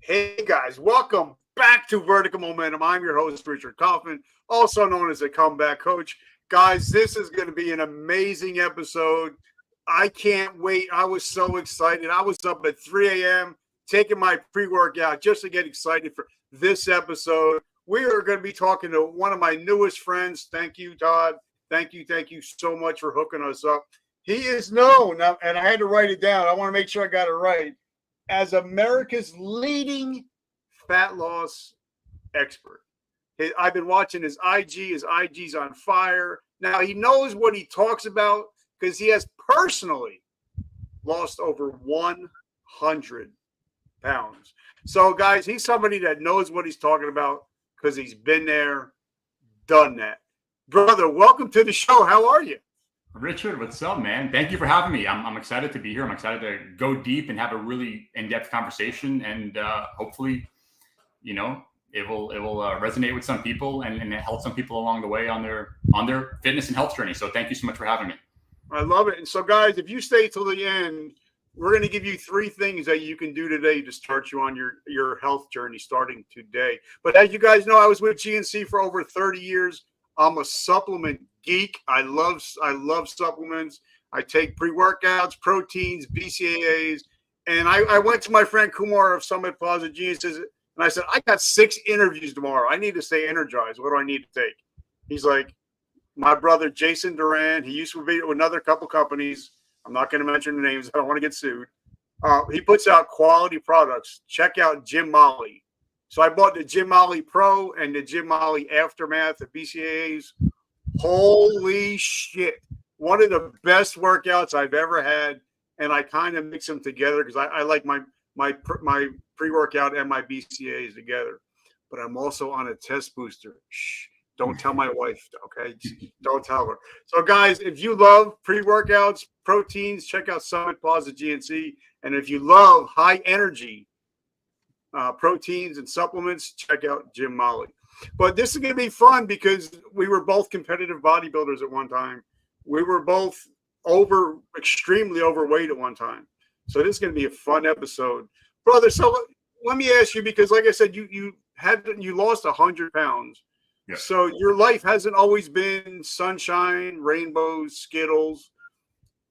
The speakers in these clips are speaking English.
Hey guys, welcome back to Vertical Momentum. I'm your host, Richard Kaufman, also known as a comeback coach. Guys, this is going to be an amazing episode. I can't wait. I was so excited. I was up at 3 a.m. taking my pre-workout just to get excited for this episode. We are going to be talking to one of my newest friends. Thank you, Todd. Thank you so much for hooking us up. He is known, and I had to write it down. I want to make sure I got it right, as America's leading fat loss expert. I've been watching his IG. His IG's on fire. Now, he knows what he talks about because he has personally lost over 100 pounds. So, guys, he's somebody that knows what he's talking about because he's been there, done that. Brother, welcome to the show. How are you? Richard, what's up, man? Thank you for having me. I'm excited to be here. I'm excited to go deep and have a really in-depth conversation, and hopefully, it will resonate with some people and help some people along the way on their fitness and health journey. So thank you so much for having me. I love it. And so, guys, if you stay till the end, we're going to give you 3 things that you can do today to start you on your health journey starting today. But as you guys know, I was with GNC for over 30 years. I'm a supplement geek. I love supplements. I take pre-workouts, proteins, BCAAs. And I went to my friend Kumar of Summit Plaza Geniuses, and I said, I got 6 interviews tomorrow. I need to stay energized. What do I need to take? He's like, my brother, Jason Duran, he used to be with another couple companies. I'm not going to mention the names. I don't want to get sued. He puts out quality products. Check out Jim Molly. So I bought the Jim Molly Pro and the Jim Molly Aftermath, the BCAAs. Holy shit. One of the best workouts I've ever had. And I kind of mix them together because I like my pre-workout and my BCAAs together. But I'm also on a test booster. Shh. Don't tell my wife, okay? Don't tell her. So, guys, if you love pre-workouts, proteins, check out Summit Plaza GNC. And if you love high energy proteins and supplements, check out Jim Molly. But this is going to be fun because we were both competitive bodybuilders at one time. We were both extremely overweight at one time. So this is going to be a fun episode. Brother, so let me ask you, because like I said, you lost 100 pounds. Yeah. So your life hasn't always been sunshine, rainbows, Skittles.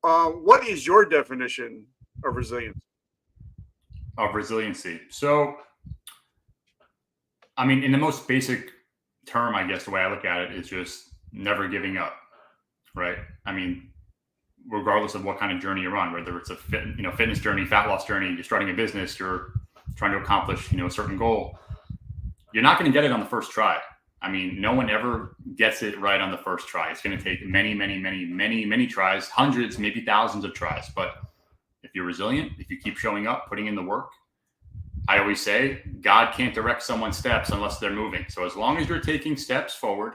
What is your definition of resilience? Of resiliency. So, I mean, in the most basic term, I guess the way I look at it is just never giving up, right? I mean, regardless of what kind of journey you're on, whether it's a fitness journey, fat loss journey, you're starting a business, you're trying to accomplish, a certain goal, you're not going to get it on the first try. I mean, no one ever gets it right on the first try. It's going to take many tries, hundreds, maybe thousands of tries. But if you're resilient, if you keep showing up, putting in the work, I always say God can't direct someone's steps unless they're moving. So as long as you're taking steps forward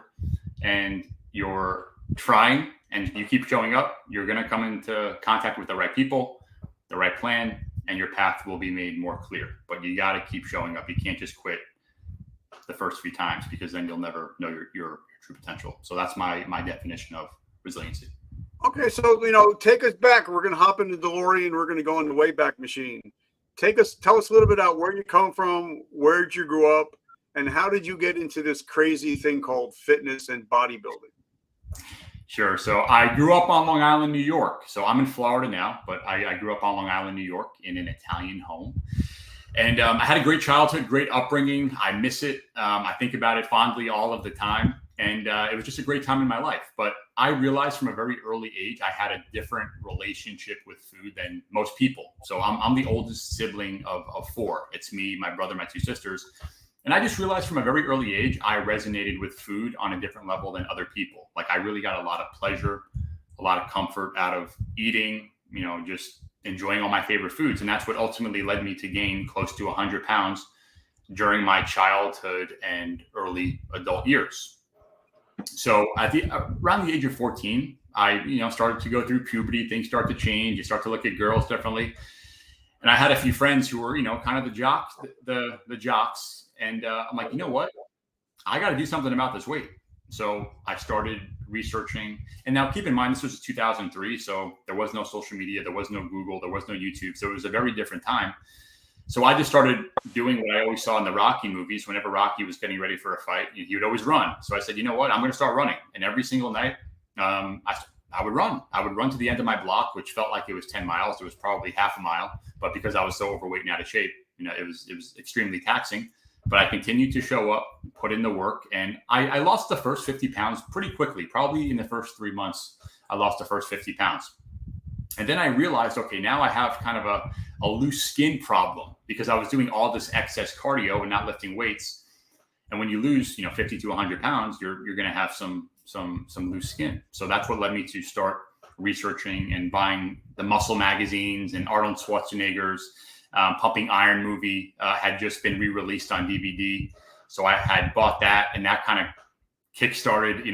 and you're trying and you keep showing up, you're going to come into contact with the right people, the right plan, and your path will be made more clear. But you got to keep showing up. You can't just quit the first few times because then you'll never know your true potential. So that's my definition of resiliency. Okay, so take us back. We're going to hop into DeLorean. We're going to go in the Wayback Machine. Tell us a little bit about where you come from, where did you grow up, and how did you get into this crazy thing called fitness and bodybuilding? Sure. So I grew up on Long Island, New York. So I'm in Florida now, but I grew up on Long Island, New York in an Italian home. And I had a great childhood, great upbringing. I miss it. I think about it fondly all of the time. And it was just a great time in my life. But I realized from a very early age, I had a different relationship with food than most people. So I'm the oldest sibling of 4. It's me, my brother, my 2 sisters. And I just realized from a very early age, I resonated with food on a different level than other people. Like I really got a lot of pleasure, a lot of comfort out of eating, just enjoying all my favorite foods. And that's what ultimately led me to gain close to 100 pounds during my childhood and early adult years. So around the age of 14, I started to go through puberty. Things start to change. You start to look at girls differently. And I had a few friends who were, kind of the jocks. And I'm like, you know what? I got to do something about this weight. So I started researching. And now keep in mind, this was 2003. So there was no social media. There was no Google. There was no YouTube. So it was a very different time. So I just started doing what I always saw in the Rocky movies. Whenever Rocky was getting ready for a fight, he would always run. So I said, you know what? I'm going to start running. And every single night, I would run. I would run to the end of my block, which felt like it was 10 miles. It was probably half a mile. But because I was so overweight and out of shape, it was extremely taxing. But I continued to show up, put in the work. And I lost the first 50 pounds pretty quickly. Probably in the first 3 months, I lost the first 50 pounds. And then I realized, okay, now I have kind of a loose skin problem because I was doing all this excess cardio and not lifting weights. And when you lose, 50 to 100 pounds, you're going to have some loose skin. So that's what led me to start researching and buying the muscle magazines and Arnold Schwarzenegger's Pumping Iron movie had just been re-released on DVD. So I had bought that, and that kind of kickstarted,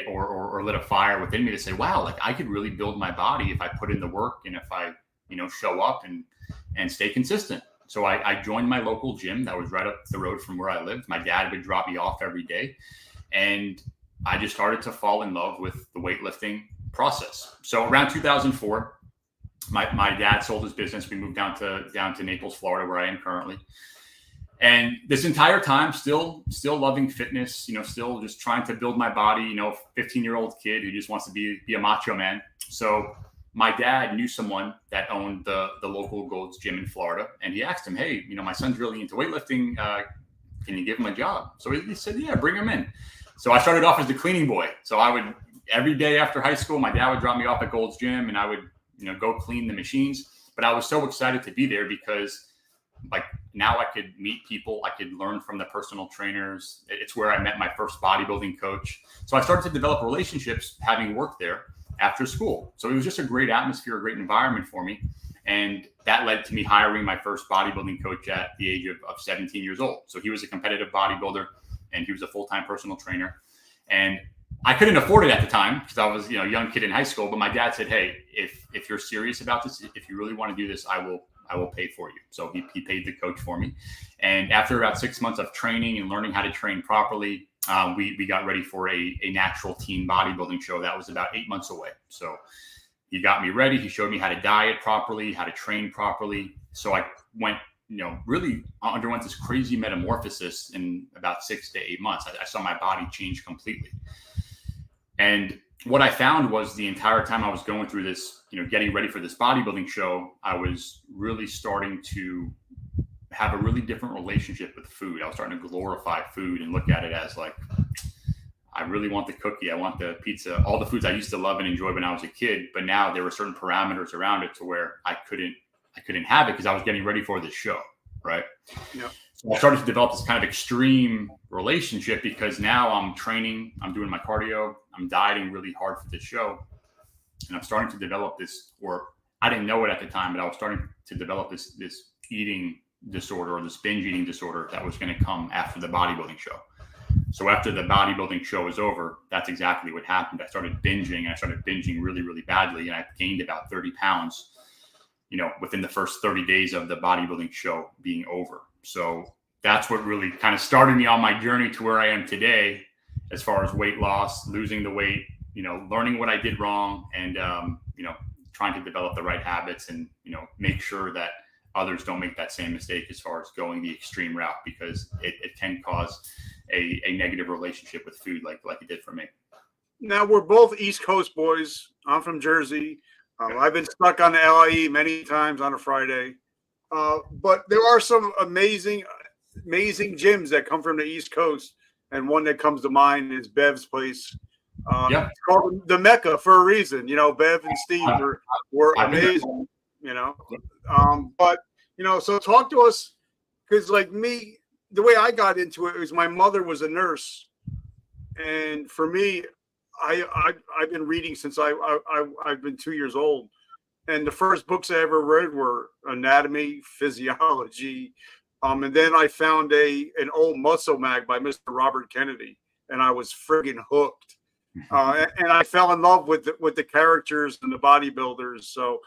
or lit a fire within me to say, wow, like I could really build my body if I put in the work and if I, show up and stay consistent. So I joined my local gym that was right up the road from where I lived. My dad would drop me off every day. And I just started to fall in love with the weightlifting process. So around 2004, my dad sold his business. We moved down to Naples, Florida, where I am currently. And this entire time, still loving fitness, still just trying to build my body, 15-year-old kid who just wants to be a macho man. So my dad knew someone that owned the local Gold's Gym in Florida. And he asked him, hey, my son's really into weightlifting. Can you give him a job? So he said, yeah, bring him in. So I started off as the cleaning boy. So I would, every day after high school, my dad would drop me off at Gold's Gym and I would, go clean the machines. But I was so excited to be there because now I could meet people. I could learn from the personal trainers. It's where I met my first bodybuilding coach. So I started to develop relationships having worked there after school. So it was just a great atmosphere, a great environment for me. And that led to me hiring my first bodybuilding coach at the age of 17 years old. So he was a competitive bodybuilder and he was a full-time personal trainer. And I couldn't afford it at the time because I was, a young kid in high school. But my dad said, hey, if you're serious about this, if you really want to do this, I will pay for you. So he paid the coach for me. And after about 6 months of training and learning how to train properly, we got ready for a natural teen bodybuilding show that was about 8 months away. So he got me ready. He showed me how to diet properly, how to train properly. So I went, really underwent this crazy metamorphosis in about 6 to 8 months. I saw my body change completely. And what I found was the entire time I was going through this, getting ready for this bodybuilding show, I was really starting to have a really different relationship with food. I was starting to glorify food and look at it as like, I really want the cookie. I want the pizza, all the foods I used to love and enjoy when I was a kid. But now there were certain parameters around it to where I couldn't have it because I was getting ready for this show. Right. Yeah. So I started to develop this kind of extreme relationship because now I'm training, I'm doing my cardio, I'm dieting really hard for this show. And I'm starting to develop this, or I didn't know it at the time, but I was starting to develop this eating disorder or this binge eating disorder that was going to come after the bodybuilding show. So after the bodybuilding show was over, that's exactly what happened. I started binging really, really badly. And I gained about 30 pounds, within the first 30 days of the bodybuilding show being over. So that's what really kind of started me on my journey to where I am today, as far as weight loss, losing the weight, learning what I did wrong and, trying to develop the right habits and, make sure that others don't make that same mistake as far as going the extreme route, because it can cause a negative relationship with food like it did for me. Now, we're both East Coast boys. I'm from Jersey. I've been stuck on the LIE many times on a Friday. But there are some amazing gyms that come from the East Coast. And one that comes to mind is Bev's place. It's called the Mecca for a reason. Bev and Steve were amazing, But, so talk to us, because like me, the way I got into it was my mother was a nurse. And for me, I've been reading since I've been 2 years old. And the first books I ever read were anatomy, physiology. And then I found an old muscle mag by Mr. Robert Kennedy, and I was friggin' hooked. And I fell in love with the characters and the bodybuilders. So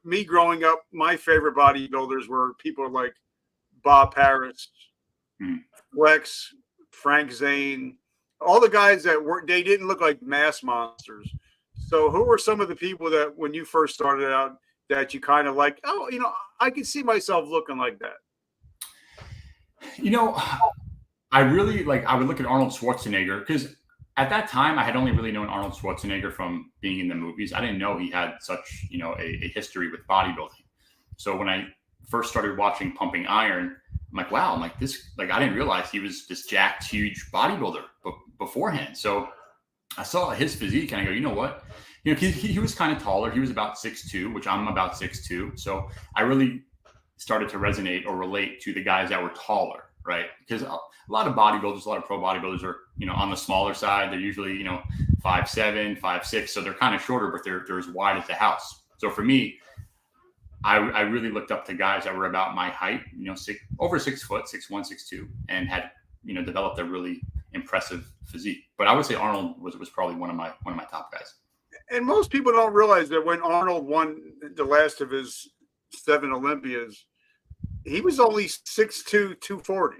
me growing up, my favorite bodybuilders were people like Bob Paris, Flex, Frank Zane, all the guys they didn't look like mass monsters. So who were some of the people that when you first started out that you kind of like, oh, I can see myself looking like that? You know, I really I would look at Arnold Schwarzenegger because at that time I had only really known Arnold Schwarzenegger from being in the movies. I didn't know he had such, a history with bodybuilding. So when I first started watching Pumping Iron, I'm like, wow, I'm like this, I didn't realize he was this jacked, huge bodybuilder beforehand. So I saw his physique and I go, you know what? He was kind of taller. He was about 6'2", which I'm about 6'2". So I really started to resonate or relate to the guys that were taller, right? Because a lot of bodybuilders, a lot of pro bodybuilders are, on the smaller side. They're usually, 5'7", 5'6". So they're kind of shorter, but they're as wide as the house. So for me, I really looked up to guys that were about my height, over 6 foot, 6'1", 6'2", and had, developed a really impressive physique. But I would say Arnold was probably one of my top guys. And most people don't realize that when Arnold won the last of his 7 Olympias, he was only 6'2", 240.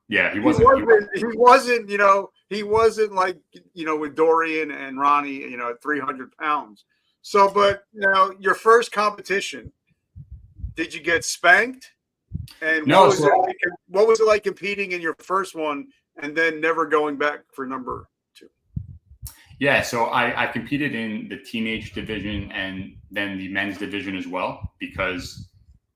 Yeah, he wasn't like, with Dorian and Ronnie, at 300 pounds. So, but now your first competition, did you get spanked? And no, what was it like competing in your first one and then never going back for number 2? Yeah, so I competed in the teenage division and then the men's division as well, because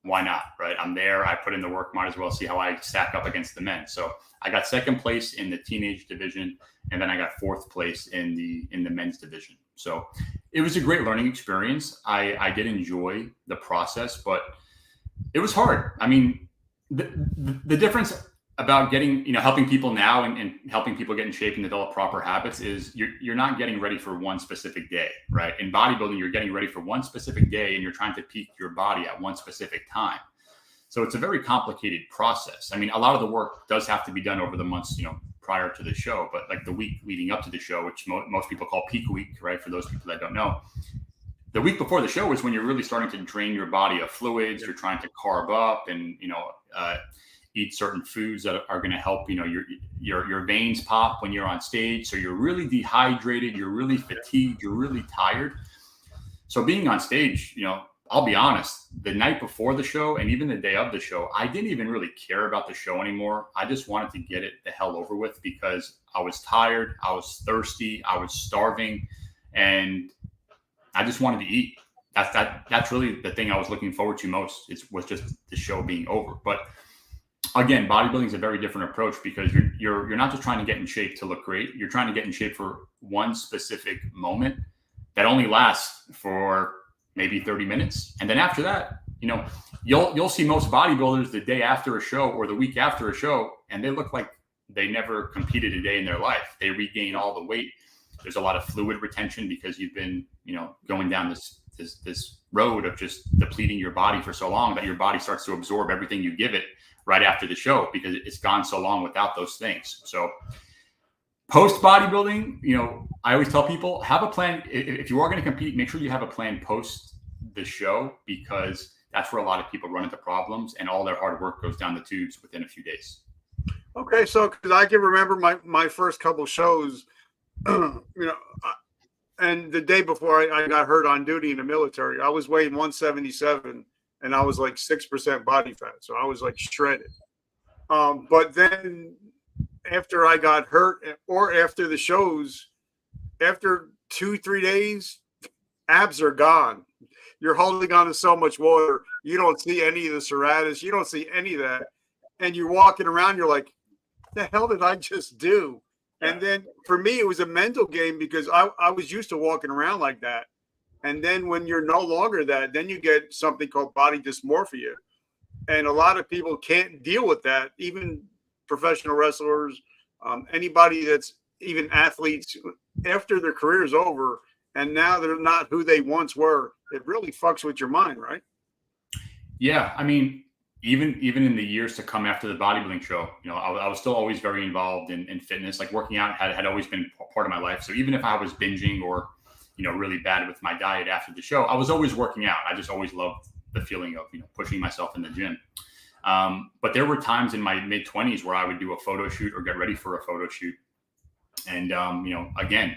why not, right? I'm there. I put in the work. Might as well see how I stack up against the men. So I got second place in the teenage division, and then I got fourth place in the men's division. So it was a great learning experience. I did enjoy the process, but it was hard. I mean, the difference about getting, helping people now and helping people get in shape and develop proper habits is you're not getting ready for one specific day, right? In bodybuilding, you're getting ready for one specific day and you're trying to peak your body at one specific time. So it's a very complicated process. I mean, a lot of the work does have to be done over the months, prior to the show, but like the week leading up to the show, which most people call peak week, right? For those people that don't know, the week before the show is when you're really starting to drain your body of fluids. You're trying to carb up and, eat certain foods that are going to help, your veins pop when you're on stage. So you're really dehydrated, you're really fatigued, you're really tired. So being on stage, I'll be honest, the night before the show and even the day of the show, I didn't even really care about the show anymore. I just wanted to get it the hell over with because I was tired, I was thirsty, I was starving, and I just wanted to eat. That's really the thing I was looking forward to most. Was just the show being over. But again, bodybuilding is a very different approach because you're not just trying to get in shape to look great. You're trying to get in shape for one specific moment that only lasts for maybe 30 minutes. And then after that, you'll see most bodybuilders the day after a show or the week after a show, and they look like they never competed a day in their life. They regain all the weight. There's a lot of fluid retention because you've been, going down this road of just depleting your body for so long that your body starts to absorb everything you give it right after the show because it's gone so long without those things. So post bodybuilding, I always tell people, have a plan. If you are going to compete, make sure you have a plan post the show because that's where a lot of people run into problems and all their hard work goes down the tubes within a few days. Okay. So, cause I can remember my first couple shows, and the day before I got hurt on duty in the military, I was weighing 177 and I was like 6% body fat. So I was like shredded. But then after I got hurt or after the shows, after 2-3 days, abs are gone. You're holding on to so much water. You don't see any of the serratus. You don't see any of that. And you're walking around. You're like, the hell did I just do? And then for me, it was a mental game because I was used to walking around like that. And then when you're no longer that, then you get something called body dysmorphia. And a lot of people can't deal with that, even professional wrestlers, anybody that's even athletes after their career is over and now they're not who they once were. It really fucks with your mind, right? Yeah. I mean, even in the years to come after the bodybuilding show, I was still always very involved in fitness. Like working out had always been part of my life. So even if I was binging or, really bad with my diet after the show, I was always working out. I just always loved the feeling of, pushing myself in the gym. But there were times in my mid-20s where I would do a photo shoot or get ready for a photo shoot. And, again,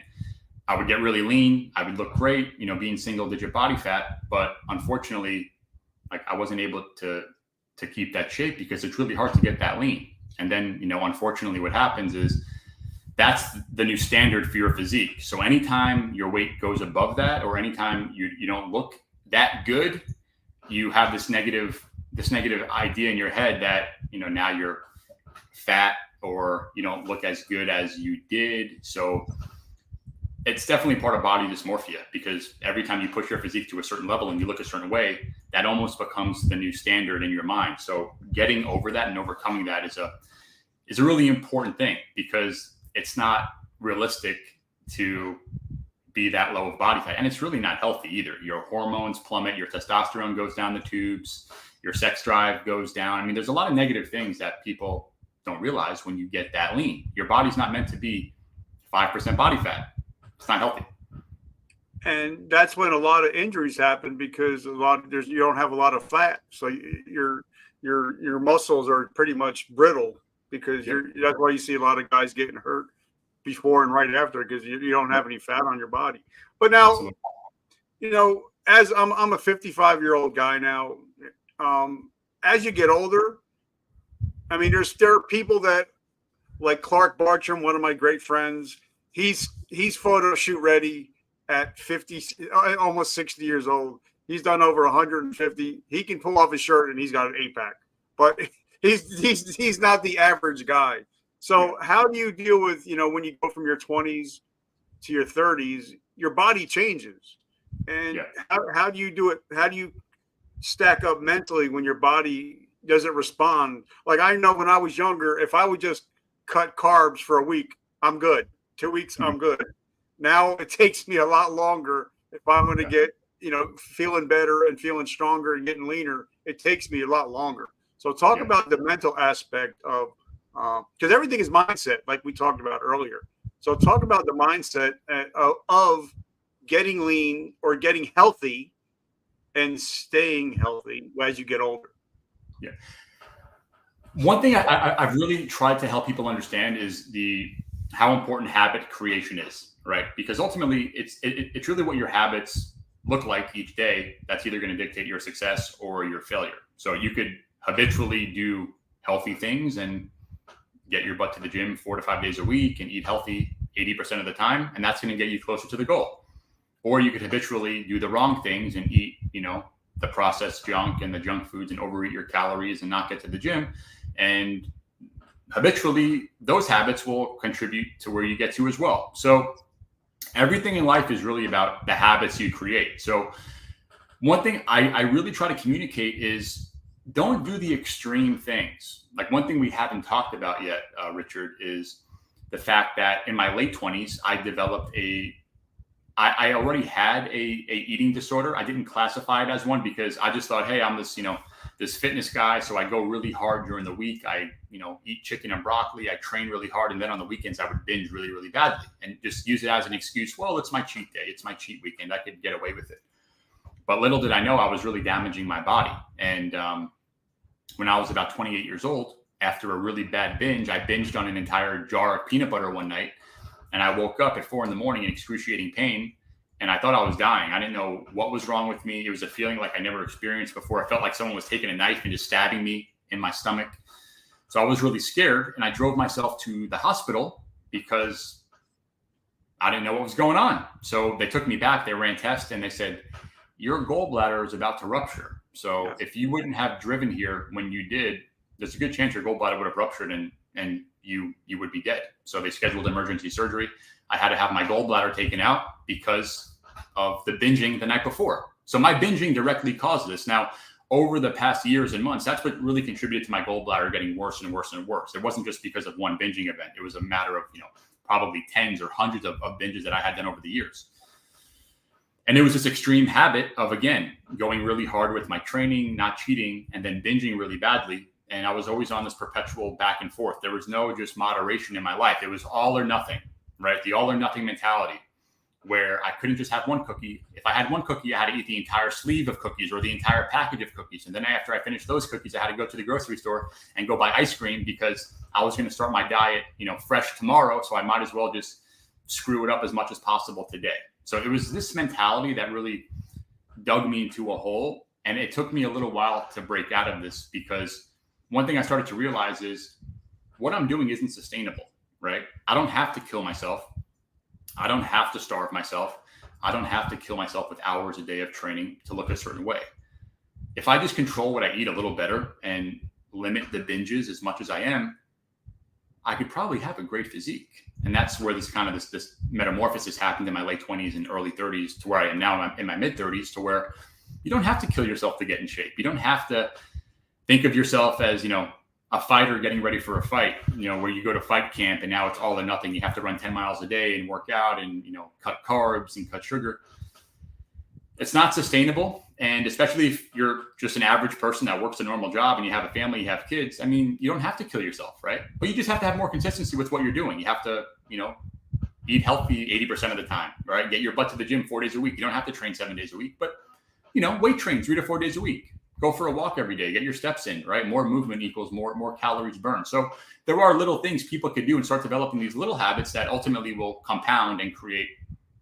I would get really lean. I would look great, being single digit body fat. But unfortunately, like I wasn't able to keep that shape because it's really hard to get that lean. And then, unfortunately what happens is that's the new standard for your physique. So anytime your weight goes above that, or anytime you don't look that good, you have this negative idea in your head that, now you're fat or you don't look as good as you did. So it's definitely part of body dysmorphia, because every time you push your physique to a certain level and you look a certain way, that almost becomes the new standard in your mind. So getting over that and overcoming that is a really important thing, because it's not realistic to be that low of body fat. And it's really not healthy either. Your hormones plummet, your testosterone goes down the tubes, your sex drive goes down. I mean, there's a lot of negative things that people don't realize when you get that lean. Your body's not meant to be 5% body fat. It's not healthy. And that's when a lot of injuries happen, because you don't have a lot of fat. So your muscles are pretty much brittle, because that's why you see a lot of guys getting hurt before and right after, because you don't have any fat on your body. But now, absolutely. As I'm a 55-year-old guy now, as you get older, I mean, there are people that, like Clark Bartram, one of my great friends, he's photo shoot ready at 50, almost 60 years old. He's done over 150. He can pull off his shirt and he's got an 8-pack, but he's not the average guy. So how do you deal with, when you go from your 20s to your 30s, your body changes, and how do you do it? How do you stack up mentally when your body doesn't respond? Like, I know when I was younger, if I would just cut carbs for a week, I'm good. 2 weeks, I'm good. Now it takes me a lot longer. If I'm going to get, feeling better and feeling stronger and getting leaner, it takes me a lot longer. So talk about the mental aspect of, because everything is mindset, like we talked about earlier. So talk about the mindset of getting lean or getting healthy and staying healthy as you get older. Yeah. One thing I've really tried to help people understand is how important habit creation is, right? Because ultimately it's really what your habits look like each day that's either going to dictate your success or your failure. So you could habitually do healthy things and get your butt to the gym 4 to 5 days a week and eat healthy 80% of the time, and that's going to get you closer to the goal. Or you could habitually do the wrong things and eat, the processed junk and the junk foods and overeat your calories and not get to the gym. And habitually, those habits will contribute to where you get to as well. So everything in life is really about the habits you create. So one thing I really try to communicate is don't do the extreme things. Like, one thing we haven't talked about yet, Richard, is the fact that in my late 20s, I developed I already had a eating disorder. I didn't classify it as one because I just thought, hey, I'm this fitness guy. So I go really hard during the week. I, eat chicken and broccoli. I train really hard. And then on the weekends, I would binge really, really badly and just use it as an excuse. Well, it's my cheat day. It's my cheat weekend. I could get away with it. But little did I know I was really damaging my body. And when I was about 28 years old, after a really bad binge, I binged on an entire jar of peanut butter one night. And I woke up at 4 a.m. in excruciating pain, and I thought I was dying. I didn't know what was wrong with me. It was a feeling like I never experienced before. I felt like someone was taking a knife and just stabbing me in my stomach. So I was really scared, and I drove myself to the hospital because I didn't know what was going on. So they took me back. They ran tests, and they said, your gallbladder is about to rupture. So if you wouldn't have driven here when you did, there's a good chance your gallbladder would have ruptured and you would be dead. So they scheduled emergency surgery. I had to have my gallbladder taken out because of the binging the night before. So my binging directly caused this. Now, over the past years and months, that's what really contributed to my gallbladder getting worse and worse and worse. It wasn't just because of one binging event. It was a matter of, probably tens or hundreds of binges that I had done over the years. And it was this extreme habit of, again, going really hard with my training, not cheating, and then binging really badly. And I was always on this perpetual back and forth. There was no just moderation in my life. It was all or nothing, right? The all or nothing mentality, where I couldn't just have one cookie. If I had one cookie, I had to eat the entire sleeve of cookies or the entire package of cookies. And then after I finished those cookies, I had to go to the grocery store and go buy ice cream because I was going to start my diet, fresh tomorrow. So I might as well just screw it up as much as possible today. So it was this mentality that really dug me into a hole. And it took me a little while to break out of this, because one thing I started to realize is what I'm doing isn't sustainable, right? I don't have to kill myself. I don't have to starve myself. I don't have to kill myself with hours a day of training to look a certain way. If I just control what I eat a little better and limit the binges as much as I am, I could probably have a great physique. And that's where this metamorphosis happened in my late 20s and early 30s to where I am now in my mid 30s, to where you don't have to kill yourself to get in shape. You don't have to think of yourself as, a fighter getting ready for a fight, where you go to fight camp and now it's all or nothing. You have to run 10 miles a day and work out and, cut carbs and cut sugar. It's not sustainable. And especially if you're just an average person that works a normal job and you have a family, you have kids, you don't have to kill yourself, right? But you just have to have more consistency with what you're doing. You have to, eat healthy 80% of the time, right? Get your butt to the gym 4 days a week. You don't have to train 7 days a week, but, weight train 3 to 4 days a week. Go for a walk every day, get your steps in, right? More movement equals more calories burned. So there are little things people could do and start developing these little habits that ultimately will compound and create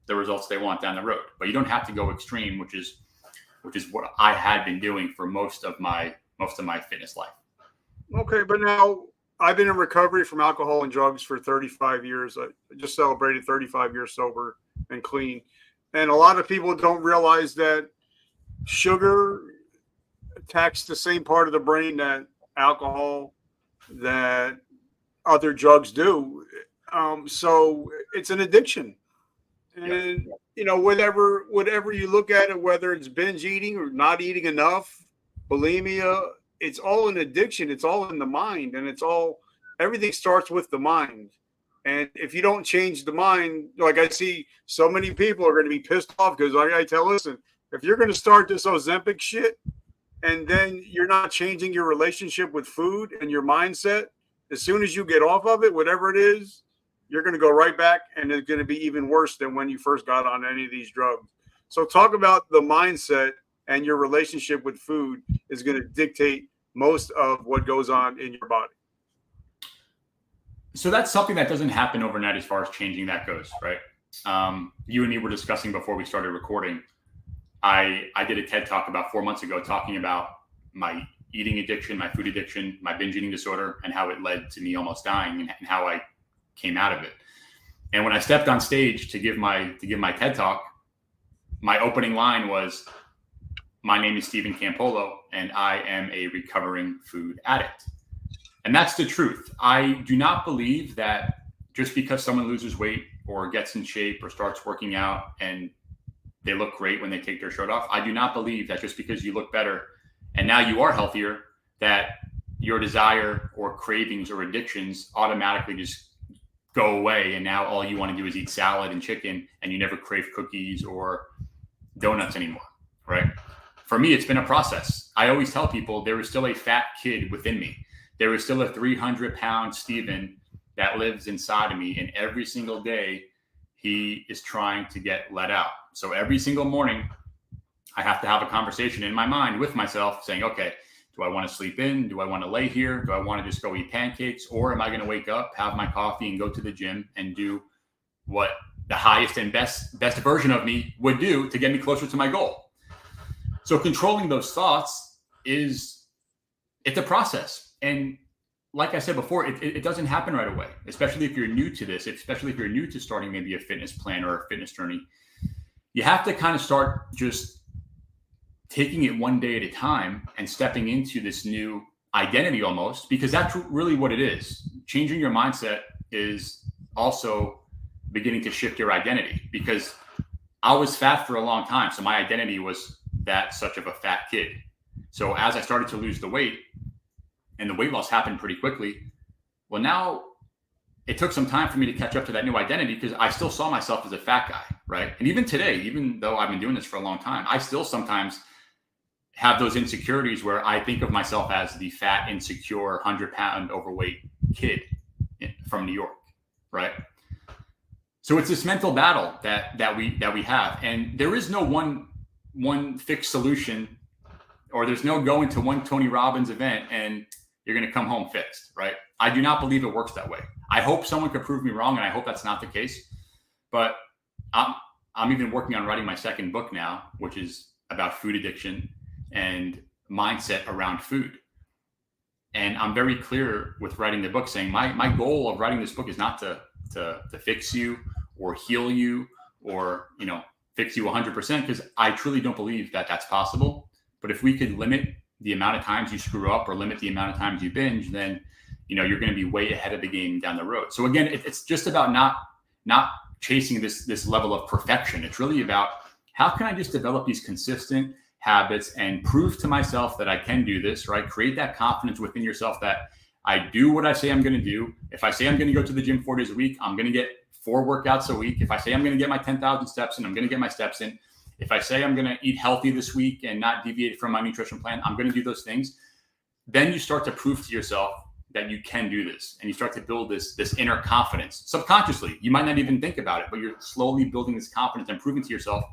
the results they want down the road. But you don't have to go extreme, which is what I had been doing for most of my fitness life. Okay, but now I've been in recovery from alcohol and drugs for 35 years. I just celebrated 35 years sober and clean. And a lot of people don't realize that sugar attacks the same part of the brain that alcohol, that other drugs do. So it's an addiction. And, whatever you look at it, whether it's binge eating or not eating enough, bulimia, it's all an addiction. It's all in the mind, and everything starts with the mind. And if you don't change the mind, like I see so many people are going to be pissed off because I tell, listen, if you're going to start this Ozempic shit and then you're not changing your relationship with food and your mindset, as soon as you get off of it, whatever it is, you're going to go right back, and it's going to be even worse than when you first got on any of these drugs. So talk about the mindset, and your relationship with food is going to dictate most of what goes on in your body. So that's something that doesn't happen overnight as far as changing that goes, right? You and me were discussing before we started recording. I did a TED Talk about 4 months ago talking about my eating addiction, my food addiction, my binge eating disorder, and how it led to me almost dying, and how I came out of it. And when I stepped on stage to give my TED Talk, my opening line was, "My name is Stephen Campolo, and I am a recovering food addict." And that's the truth. I do not believe that just because someone loses weight or gets in shape or starts working out and they look great when they take their shirt off, I do not believe that just because you look better and now you are healthier, that your desire or cravings or addictions automatically just go away, and now all you want to do is eat salad and chicken, and you never crave cookies or donuts anymore, right? For me, it's been a process. I always tell people there is still a fat kid within me. There is still a 300-pound Stephen that lives inside of me, and every single day he is trying to get let out. So every single morning, I have to have a conversation in my mind with myself saying, okay, do I want to sleep in? Do I want to lay here? Do I want to just go eat pancakes? Or am I going to wake up, have my coffee, and go to the gym and do what the highest and best version of me would do to get me closer to my goal? So controlling those thoughts it's a process. And like I said before, it doesn't happen right away, especially if you're new to this, especially if you're new to starting maybe a fitness plan or a fitness journey. You have to kind of start just taking it one day at a time and stepping into this new identity almost, because that's really what it is. Changing your mindset is also beginning to shift your identity, because I was fat for a long time. So my identity was that such of a fat kid. So as I started to lose the weight, and the weight loss happened pretty quickly, well, now it took some time for me to catch up to that new identity, because I still saw myself as a fat guy, right? And even today, even though I've been doing this for a long time, I still sometimes have those insecurities where I think of myself as the fat, insecure, 100-pound overweight kid from New York, right? So it's this mental battle that we have, and there is no one fixed solution, or there's no going to one Tony Robbins event and you're going to come home fixed, right? I do not believe it works that way. I hope someone could prove me wrong, and I hope that's not the case. But I'm even working on writing my second book now, which is about food addiction and mindset around food. And I'm very clear with writing the book, saying my goal of writing this book is not to fix you or heal you or fix you 100%, because I truly don't believe that that's possible. But if we could limit the amount of times you screw up or limit the amount of times you binge, then you're going to be way ahead of the game down the road. So again, it's just about not chasing this level of perfection. It's really about, how can I just develop these consistent habits and prove to myself that I can do this, right? Create that confidence within yourself that I do what I say I'm going to do. If I say I'm going to go to the gym 4 days a week, I'm going to get 4 workouts a week. If I say I'm going to get my 10,000 steps in, I'm going to get my steps in. If I say I'm going to eat healthy this week and not deviate from my nutrition plan, I'm going to do those things. Then you start to prove to yourself that you can do this, and you start to build this inner confidence subconsciously. You might not even think about it, but you're slowly building this confidence and proving to yourself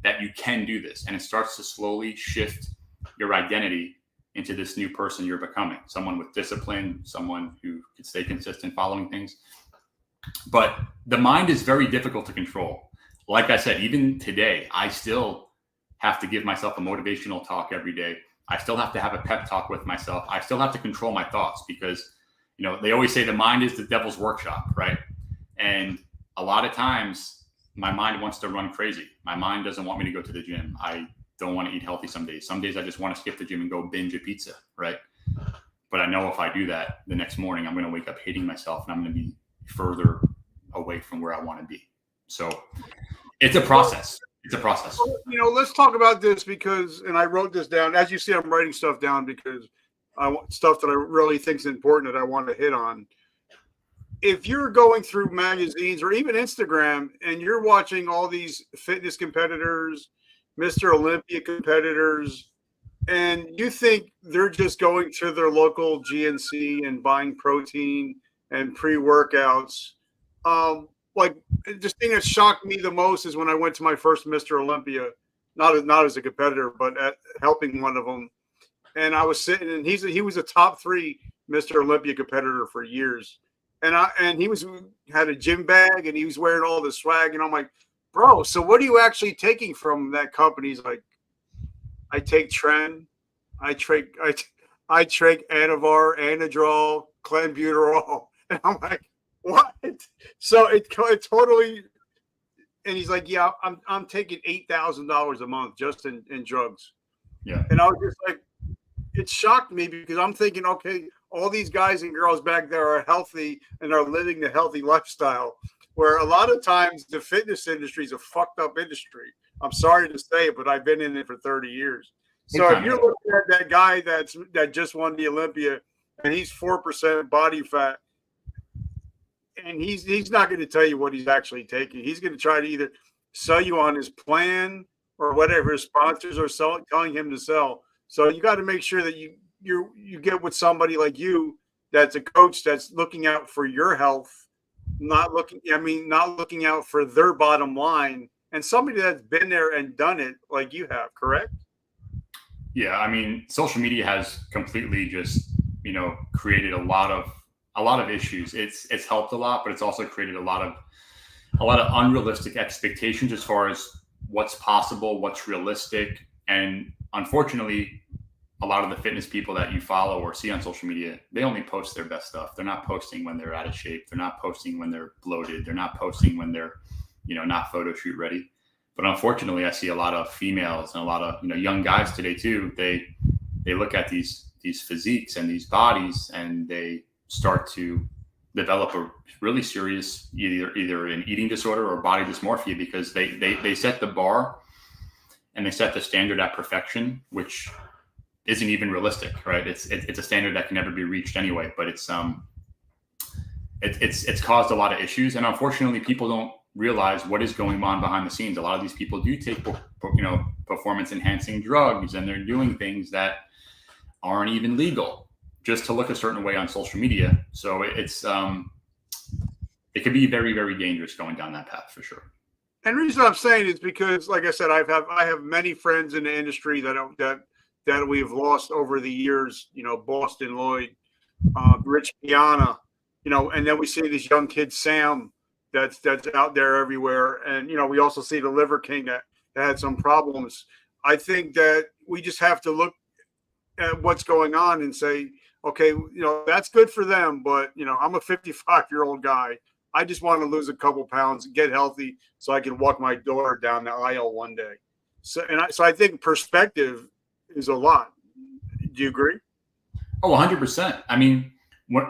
that you can do this. And it starts to slowly shift your identity into this new person you're becoming, someone with discipline, someone who can stay consistent following things. But the mind is very difficult to control. Like I said, even today, I still have to give myself a motivational talk every day. I still have to have a pep talk with myself. I still have to control my thoughts, because, they always say the mind is the devil's workshop, right? And a lot of times my mind wants to run crazy. My mind doesn't want me to go to the gym. I don't want to eat healthy some days. Some days I just want to skip the gym and go binge a pizza, right? But I know if I do that, the next morning I'm going to wake up hating myself, and I'm going to be further away from where I want to be. So it's a process. It's a process. Let's talk about this, because, and I wrote this down. As you see, I'm writing stuff down because I want stuff that I really think is important that I want to hit on. If you're going through magazines or even Instagram and you're watching all these fitness competitors, Mr. Olympia competitors, and you think they're just going to their local GNC and buying protein and pre-workouts, like, the thing that shocked me the most is when I went to my first Mr. Olympia, not as a competitor, but at helping one of them. And I was sitting, and he was a top 3 Mr. Olympia competitor for years. And he had a gym bag, and he was wearing all the swag. And I'm like, bro, so what are you actually taking from that company? He's like, I take Tren, I take Anavar, Anadrol, Clenbuterol. And I'm like, what? So it totally, and he's like, yeah, I'm taking $8,000 a month just in drugs. Yeah. And I was just like, it shocked me, because I'm thinking, okay, all these guys and girls back there are healthy and are living the healthy lifestyle, where a lot of times the fitness industry is a fucked up industry. I'm sorry to say it, but I've been in it for 30 years. So if you're looking at that guy that just won the Olympia, and he's 4% body fat, and he's not going to tell you what he's actually taking. He's going to try to either sell you on his plan or whatever his sponsors are telling him to sell. So you got to make sure that you get with somebody like you, that's a coach that's looking out for your health, not looking out for their bottom line, and somebody that's been there and done it like you have, correct? Yeah, I mean, social media has completely just, created a lot of issues. It's helped a lot, but it's also created a lot of unrealistic expectations as far as what's possible, what's realistic. And unfortunately, a lot of the fitness people that you follow or see on social media, they only post their best stuff. They're not posting when they're out of shape. They're not posting when they're bloated. They're not posting when they're, not photo shoot ready. But unfortunately, I see a lot of females and a lot of, young guys today too. They look at these physiques and these bodies, and they start to develop a really serious either an eating disorder or body dysmorphia, because they set the bar and they set the standard at perfection, which isn't even realistic, right? It's a standard that can never be reached anyway, but it's caused a lot of issues. And unfortunately, people don't realize what is going on behind the scenes. A lot of these people do take, performance enhancing drugs, and they're doing things that aren't even legal just to look a certain way on social media. So it could be very, very dangerous going down that path for sure. And the reason I'm saying is because, like I said, I have many friends in the industry that we've lost over the years. Boston Lloyd, Rich Piana, and then we see this young kid Sam, that's out there everywhere. And, we also see the Liver King that had some problems. I think that we just have to look at what's going on and say, okay, that's good for them. But, I'm a 55-year-old guy. I just want to lose a couple pounds, get healthy so I can walk my daughter down the aisle one day. So I think perspective is a lot. Do you agree? Oh, 100%. I mean,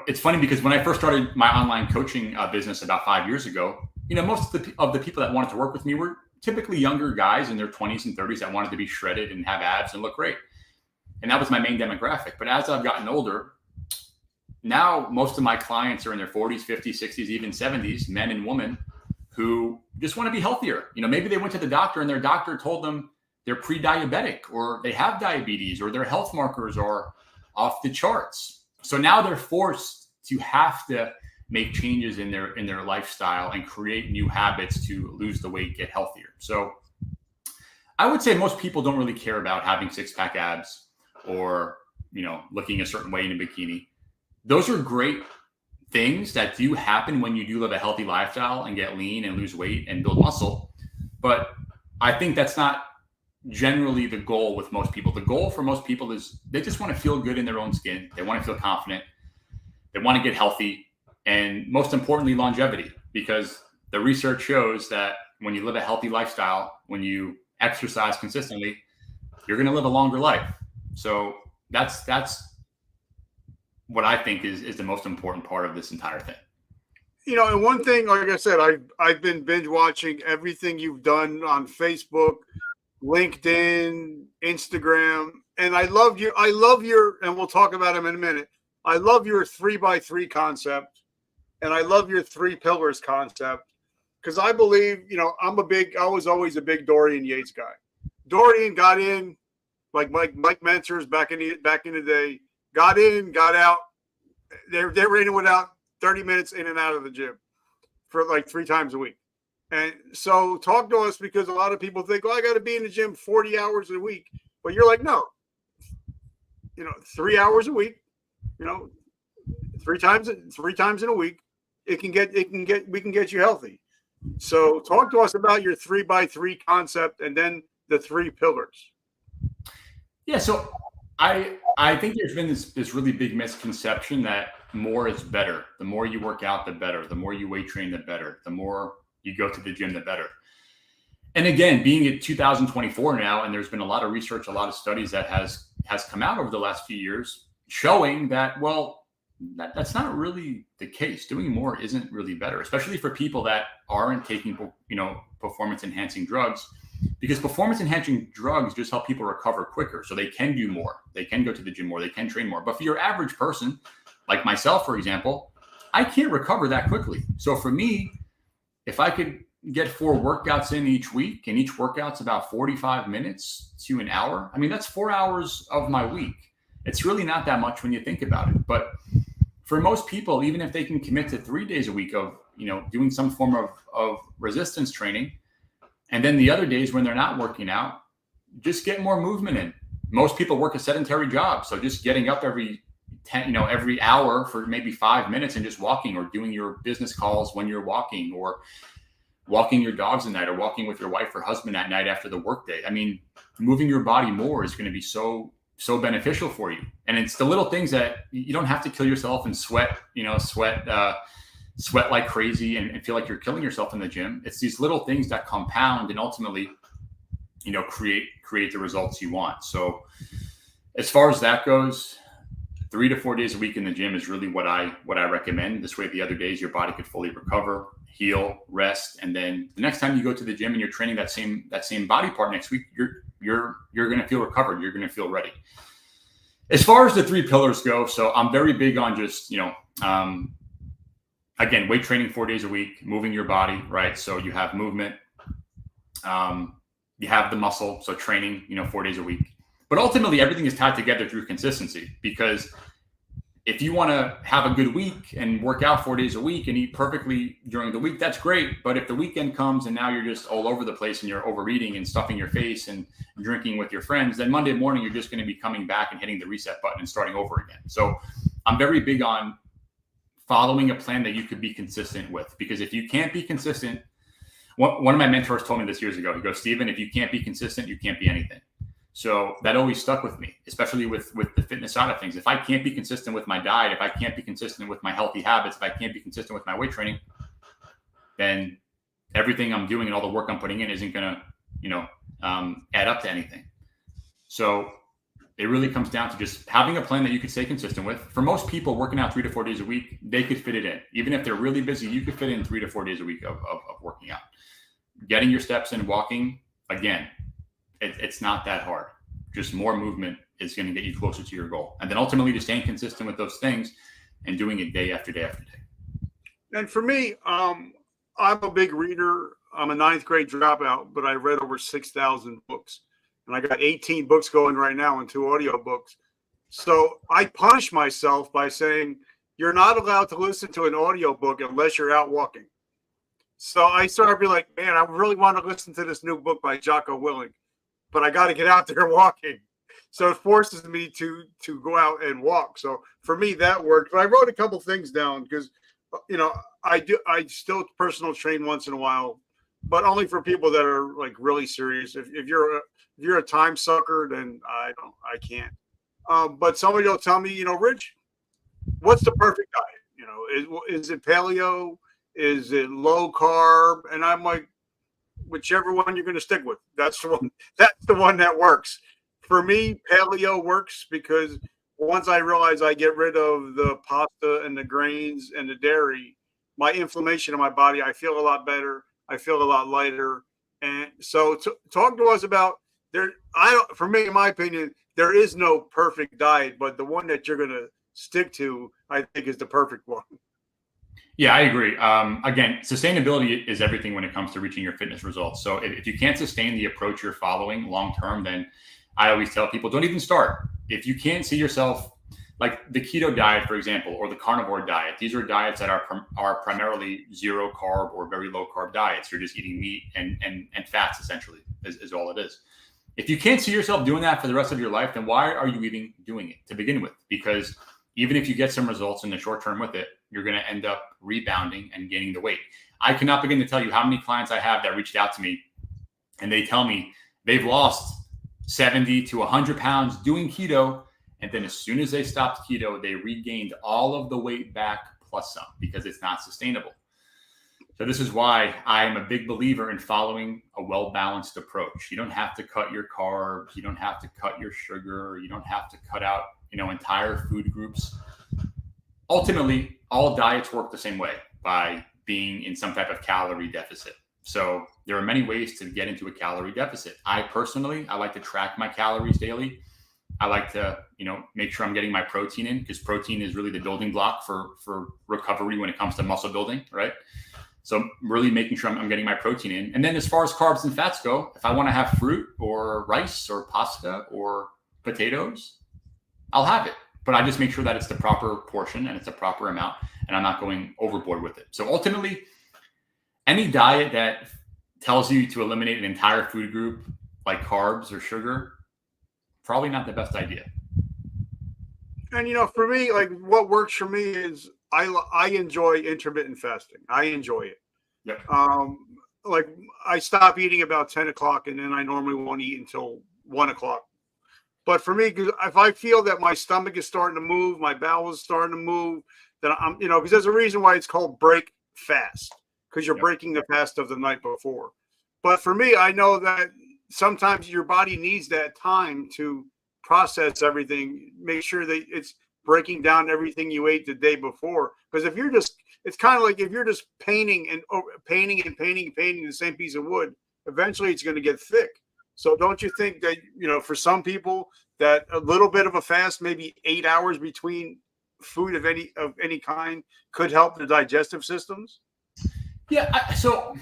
it's funny because when I first started my online coaching business about 5 years ago, most of the people that wanted to work with me were typically younger guys in their 20s and 30s that wanted to be shredded and have abs and look great. And that was my main demographic. But as I've gotten older, now most of my clients are in their 40s, 50s, 60s, even 70s, men and women who just want to be healthier. Maybe they went to the doctor and their doctor told them they're pre-diabetic or they have diabetes or their health markers are off the charts. So now they're forced to have to make changes in their lifestyle and create new habits to lose the weight, get healthier. So I would say most people don't really care about having six-pack abs or, looking a certain way in a bikini. Those are great things that do happen when you do live a healthy lifestyle and get lean and lose weight and build muscle. But I think that's not generally the goal with most people. The goal for most people is they just want to feel good in their own skin. They want to feel confident. They want to get healthy. And most importantly, longevity, because the research shows that when you live a healthy lifestyle, when you exercise consistently, you're going to live a longer life. So that's what I think is the most important part of this entire thing. And one thing, like I said, I've been binge watching everything you've done on Facebook, LinkedIn, Instagram, and I love your, and we'll talk about them in a minute. I love your 3x3 concept, and I love your 3 pillars concept, because I believe, I was always a big Dorian Yates guy. Dorian got in, like Mike Mentors back in the day, got in, got out. They were in and without 30 minutes in and out of the gym for like 3 times a week. And so talk to us, because a lot of people think, I got to be in the gym 40 hours a week. But you're like, no, 3 hours a week, 3 times in a week, we can get you healthy. So talk to us about your 3x3 concept and then the 3 pillars. Yeah. So I think there's been this really big misconception that more is better. The more you work out, the better. The more you weight train, the better. The more you go to the gym, the better. And again, being at 2024 now, and there's been a lot of research, a lot of studies that has come out over the last few years showing that, that's not really the case. Doing more isn't really better, especially for people that aren't taking, performance enhancing drugs, because performance enhancing drugs just help people recover quicker. So they can do more. They can go to the gym more. They can train more. But for your average person, like myself, for example, I can't recover that quickly. So for me, if I could get 4 workouts in each week, and each workout's about 45 minutes to an hour, that's 4 hours of my week. It's really not that much when you think about it. But for most people, even if they can commit to 3 days a week of, doing some form of resistance training, and then the other days when they're not working out, just get more movement in. Most people work a sedentary job. So just getting up every hour for maybe 5 minutes and just walking, or doing your business calls when you're walking, or walking your dogs at night, or walking with your wife or husband at night after the workday. Moving your body more is going to be so beneficial for you. And it's the little things that you don't have to kill yourself and sweat like crazy and feel like you're killing yourself in the gym. It's these little things that compound and ultimately, create the results you want. So as far as that goes, 3 to 4 days a week in the gym is really what I recommend. This way, the other days your body could fully recover, heal, rest, and then the next time you go to the gym and you're training that same body part next week, you're going to feel recovered. You're going to feel ready. As far as the 3 pillars go, so I'm very big on just again, weight training 4 days a week, moving your body, right? So you have movement, you have the muscle, so training, 4 days a week. But ultimately, everything is tied together through consistency, because if you want to have a good week and work out 4 days a week and eat perfectly during the week, that's great. But if the weekend comes and now you're just all over the place and you're overeating and stuffing your face and drinking with your friends, then Monday morning, you're just going to be coming back and hitting the reset button and starting over again. So I'm very big on following a plan that you could be consistent with. Because if you can't be consistent, one of my mentors told me this years ago. He goes, Steven, if you can't be consistent, you can't be anything. So that always stuck with me, especially with the fitness side of things. If I can't be consistent with my diet, if I can't be consistent with my healthy habits, if I can't be consistent with my weight training, then everything I'm doing and all the work I'm putting in isn't going to, add up to anything. So it really comes down to just having a plan that you could stay consistent with. For most people, working out 3 to 4 days a week, they could fit it in. Even if they're really busy, you could fit in 3 to 4 days a week of working out. Getting your steps in, walking, again, it's not that hard. Just more movement is going to get you closer to your goal. And then ultimately just staying consistent with those things and doing it day after day after day. And for me, I'm a big reader. I'm a 9th grade dropout, but I read over 6,000 books. And I got 18 books going right now and 2 audio books. So I punish myself by saying, you're not allowed to listen to an audio book unless you're out walking. So I started being like, man, I really want to listen to this new book by Jocko Willink, but I got to get out there walking. So it forces me to go out and walk. So for me, that worked. But I wrote a couple things down because, I still personal train once in a while, but only for people that are like really serious. If you're a time sucker, then I can't. But somebody will tell me, Rich, what's the perfect diet? Is it paleo? Is it low carb? And I'm like, whichever one you're going to stick with. That's the one that works. For me, paleo works because once I realize I get rid of the pasta and the grains and the dairy, my inflammation in my body, I feel a lot better. I feel a lot lighter. And so talk to us about for me, in my opinion, there is no perfect diet, but the one that you're going to stick to, I think, is the perfect one. Yeah, I agree. Again, sustainability is everything when it comes to reaching your fitness results. So if you can't sustain the approach you're following long-term, then I always tell people, don't even start. If you can't see yourself, like the keto diet, for example, or the carnivore diet, these are diets that are primarily zero carb or very low carb diets. You're just eating meat and fats, essentially, is all it is. If you can't see yourself doing that for the rest of your life, then why are you even doing it to begin with? Because even if you get some results in the short term with it, you're going to end up rebounding and gaining the weight. I cannot begin to tell you how many clients I have that reached out to me and they tell me they've lost 70 to 100 pounds doing keto. And then as soon as they stopped keto, they regained all of the weight back plus some because it's not sustainable. So this is why I am a big believer in following a well-balanced approach. You don't have to cut your carbs. You don't have to cut your sugar. You don't have to cut out, entire food groups. Ultimately, all diets work the same way by being in some type of calorie deficit. So there are many ways to get into a calorie deficit. I like to track my calories daily. I like to, make sure I'm getting my protein in because protein is really the building block for recovery when it comes to muscle building, right? So really making sure I'm getting my protein in. And then as far as carbs and fats go, if I want to have fruit or rice or pasta or potatoes, I'll have it. But I just make sure that it's the proper portion and it's a proper amount and I'm not going overboard with it. So ultimately, any diet that tells you to eliminate an entire food group like carbs or sugar, probably not the best idea. And for me, like what works for me is I enjoy intermittent fasting. I enjoy it. Yep. Like I stop eating about 10 o'clock and then I normally won't eat until 1 o'clock. But for me, because if I feel that my stomach is starting to move, my bowels is starting to move, then I'm, because there's a reason why it's called break fast, because you're breaking the fast of the night before. But for me, I know that sometimes your body needs that time to process everything, make sure that it's breaking down everything you ate the day before. Because if you're just, it's kind of like if you're just painting the same piece of wood, eventually it's going to get thick. So don't you think that, for some people that a little bit of a fast, maybe 8 hours between food of any kind could help the digestive systems? Yeah. So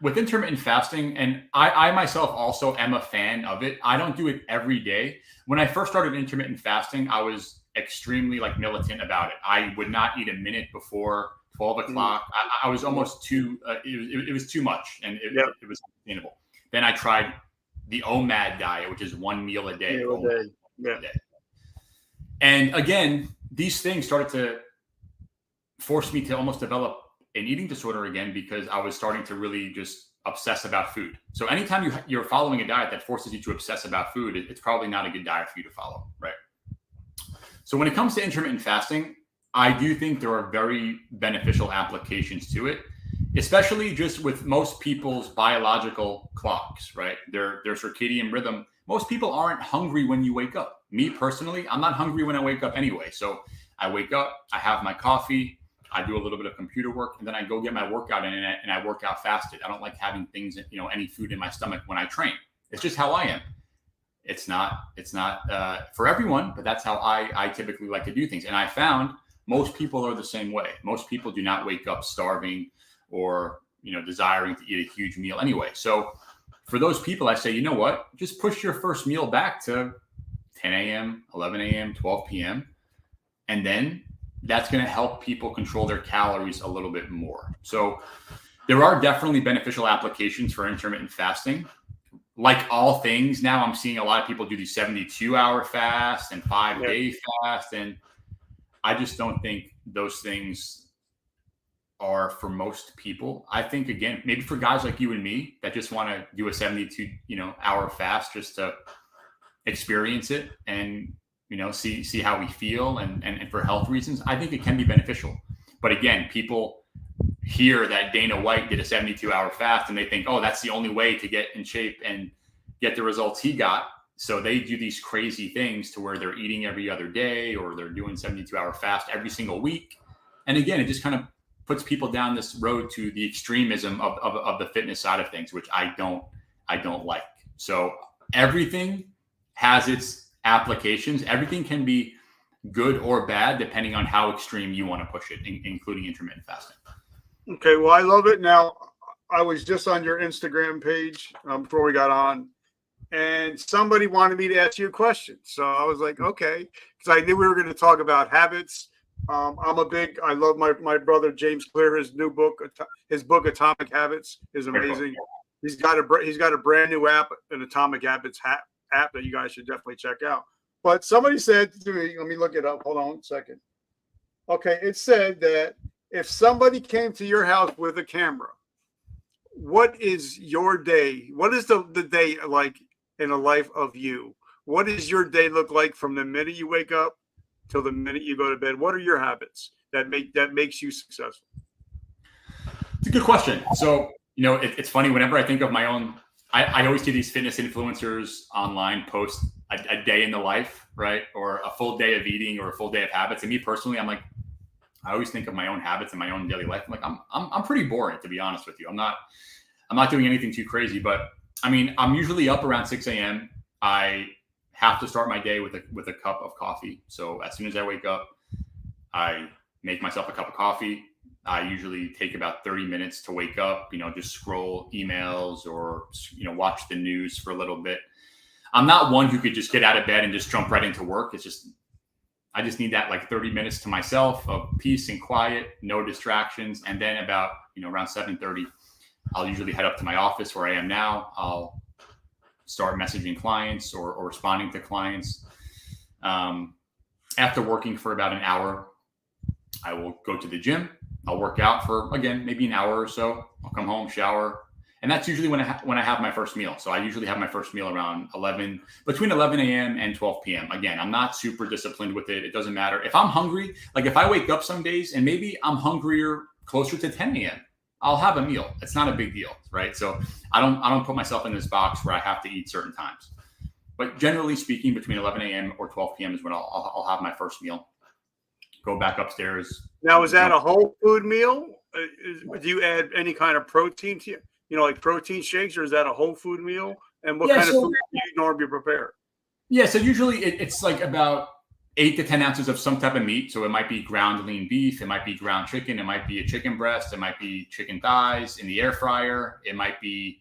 with intermittent fasting, and I myself also am a fan of it. I don't do it every day. When I first started intermittent fasting, I was extremely militant about it. I would not eat a minute before 12 o'clock. I was almost it was too much and it was unsustainable. Then I tried the OMAD diet, which is 1 meal a day. And again, these things started to forced me to almost develop an eating disorder again, because I was starting to really just obsess about food. So anytime you're following a diet that forces you to obsess about food, it's probably not a good diet for you to follow, right? So when it comes to intermittent fasting, I do think there are very beneficial applications to it, especially just with most people's biological clocks, right? Their circadian rhythm. Most people aren't hungry when you wake up. Me personally, I'm not hungry when I wake up anyway. So I wake up, I have my coffee, I do a little bit of computer work, and then I go get my workout in, and I work out fasted. I don't like having things, any food in my stomach when I train. It's just how I am. It's not for everyone, but that's how I typically like to do things. And I found most people are the same way. Most people do not wake up starving or, desiring to eat a huge meal anyway. So for those people, I say, you know what, just push your first meal back to 10 a.m., 11 a.m., 12 p.m. And then that's going to help people control their calories a little bit more. So there are definitely beneficial applications for intermittent fasting. Like all things, now I'm seeing a lot of people do these 72-hour fast and 5-day fast. And I just don't think those things are for most people. I think, again, maybe for guys like you and me that just want to do a 72-hour fast just to experience it and see how we feel and for health reasons, I think it can be beneficial. But again, people hear that Dana White did a 72-hour fast and they think, oh, that's the only way to get in shape and get the results he got. So they do these crazy things to where they're eating every other day, or they're doing 72-hour fast every single week. And again, it just kind of puts people down this road to the extremism of the fitness side of things, which I don't like. So everything has its applications. Everything can be good or bad depending on how extreme you want to push it, including intermittent fasting. Okay, well, I love it. Now, I was just on your Instagram page before we got on, and somebody wanted me to ask you a question. So I was like, okay, because I knew we were going to talk about habits. I love my brother James Clear. His book Atomic Habits is amazing. He's got a brand new app, an Atomic Habits app that you guys should definitely check out. But somebody said to me, let me look it up. Hold on a second. Okay, it said that if somebody came to your house with a camera, what is your day? What is the day like in the life of you? What does your day look like from the minute you wake up till the minute you go to bed? What are your habits that makes you successful? It's a good question. So, it's funny, whenever I think of my own, I always see these fitness influencers online post a day in the life, right? Or a full day of eating or a full day of habits. And me personally, I'm like, I always think of my own habits and my own daily life. I'm like, I'm pretty boring, to be honest with you. I'm not doing anything too crazy, but I mean, I'm usually up around 6 a.m. I have to start my day with a cup of coffee. So as soon as I wake up, I make myself a cup of coffee. I usually take about 30 minutes to wake up, just scroll emails or, watch the news for a little bit. I'm not one who could just get out of bed and just jump right into work. I just need that like 30 minutes to myself of peace and quiet, no distractions. And then about, around 7:30, I'll usually head up to my office where I am now. I'll start messaging clients or responding to clients. After working for about an hour, I will go to the gym. I'll work out for, again, maybe an hour or so. I'll come home, shower. And that's usually when I have my first meal. So I usually have my first meal around between 11 a.m. and 12 p.m. Again, I'm not super disciplined with it. It doesn't matter. If I'm hungry, like if I wake up some days and maybe I'm hungrier closer to 10 a.m., I'll have a meal. It's not a big deal, right? So I don't put myself in this box where I have to eat certain times. But generally speaking, between 11 a.m. or 12 p.m. is when I'll have my first meal. Go back upstairs. Now, is that a whole food meal? Do you add any kind of protein to it? Like protein shakes, or is that a whole food meal? And what kind of food do you normally prepare? Yeah, so usually it's like about 8 to 10 ounces of some type of meat. So it might be ground lean beef, it might be ground chicken, it might be a chicken breast, it might be chicken thighs in the air fryer. It might be,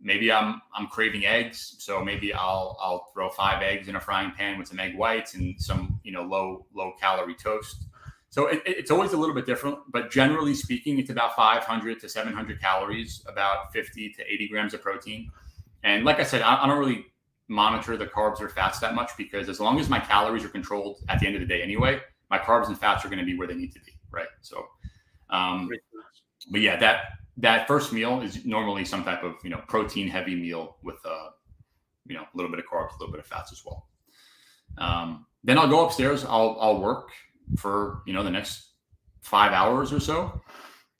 maybe I'm craving eggs, so maybe I'll throw 5 eggs in a frying pan with some egg whites and some low calorie toast. So it's always a little bit different, but generally speaking, it's about 500 to 700 calories, about 50 to 80 grams of protein. And like I said, I don't really monitor the carbs or fats that much, because as long as my calories are controlled at the end of the day anyway, my carbs and fats are going to be where they need to be. right? So, but yeah, that first meal is normally some type of, protein heavy meal with, a little bit of carbs, a little bit of fats as well. Then I'll go upstairs. I'll work for, the next 5 hours or so.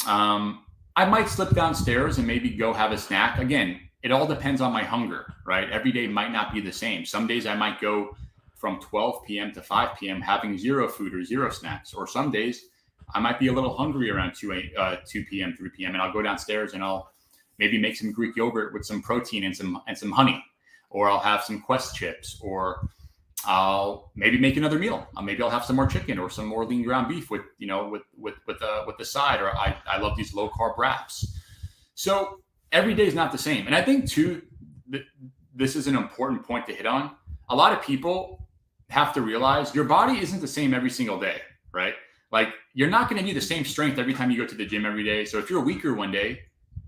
I might slip downstairs and maybe go have a snack. Again, it all depends on my hunger, right? Every day might not be the same. Some days I might go from 12 p.m. to 5 p.m. having zero food or zero snacks. Or some days I might be a little hungry around 2 p.m., 3 p.m. and I'll go downstairs and I'll maybe make some Greek yogurt with some protein and some honey, or I'll have some Quest chips, or I'll maybe make another meal. Maybe I'll have some more chicken or some more lean ground beef with the side, or I love these low carb wraps. So every day is not the same. And I think too, this is an important point to hit on. A lot of people have to realize your body isn't the same every single day, right? Like, you're not going to be the same strength every time you go to the gym every day. So if you're weaker one day,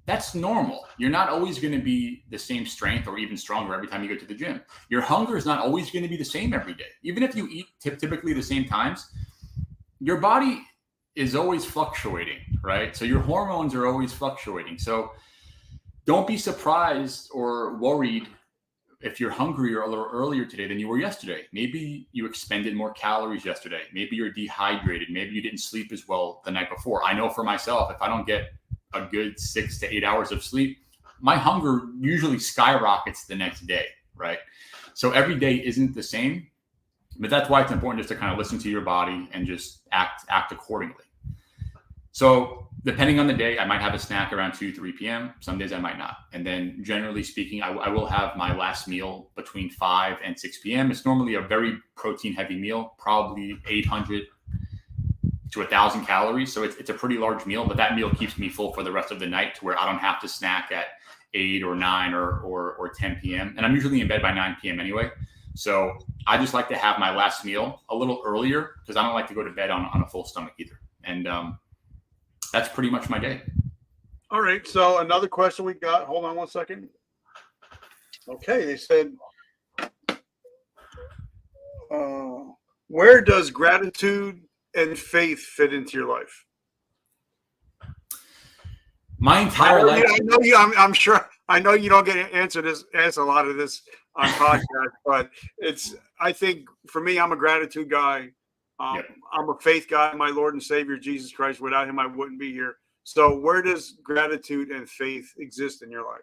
that's normal. You're not always going to be the same strength or even stronger every time you go to the gym. Your hunger is not always going to be the same every day. Even if you eat typically the same times, your body is always fluctuating, right? So your hormones are always fluctuating. So don't be surprised or worried if you're hungrier a little earlier today than you were yesterday. Maybe you expended more calories yesterday. Maybe you're dehydrated. Maybe you didn't sleep as well the night before. I know for myself, if I don't get a good 6 to 8 hours of sleep, my hunger usually skyrockets the next day, right? So every day isn't the same, but that's why it's important just to kind of listen to your body and just act accordingly. So depending on the day, I might have a snack around 2, 3 p.m. Some days I might not. And then generally speaking, I will have my last meal between 5 and 6 p.m. It's normally a very protein heavy meal, probably 800 to 1,000 calories. So it's a pretty large meal, but that meal keeps me full for the rest of the night to where I don't have to snack at 8 or 9 or 10 p.m. And I'm usually in bed by 9 p.m. anyway. So I just like to have my last meal a little earlier because I don't like to go to bed on a full stomach either. And that's pretty much my day. All right. So another question we got. Hold on one second. Okay. They said, where does gratitude and faith fit into your life? My entire life. I know you. I'm sure. I know you don't get to answer a lot of this on podcast, but I think for me, I'm a gratitude guy. Yep. I'm a faith guy. My Lord and Savior Jesus Christ. Without him, I wouldn't be here. So, where does gratitude and faith exist in your life?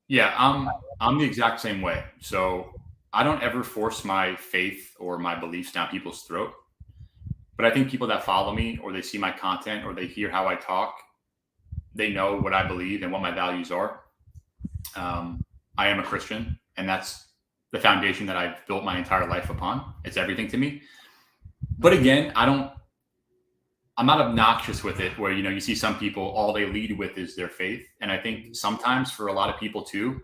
Yeah, I'm the exact same way. So I don't ever force my faith or my beliefs down people's throat. But I think people that follow me, or they see my content, or they hear how I talk, they know what I believe and what my values are. I am a Christian, and that's the foundation that I've built my entire life upon. It's everything to me. But again, I'm not obnoxious with it where, you see some people, all they lead with is their faith. And I think sometimes for a lot of people too,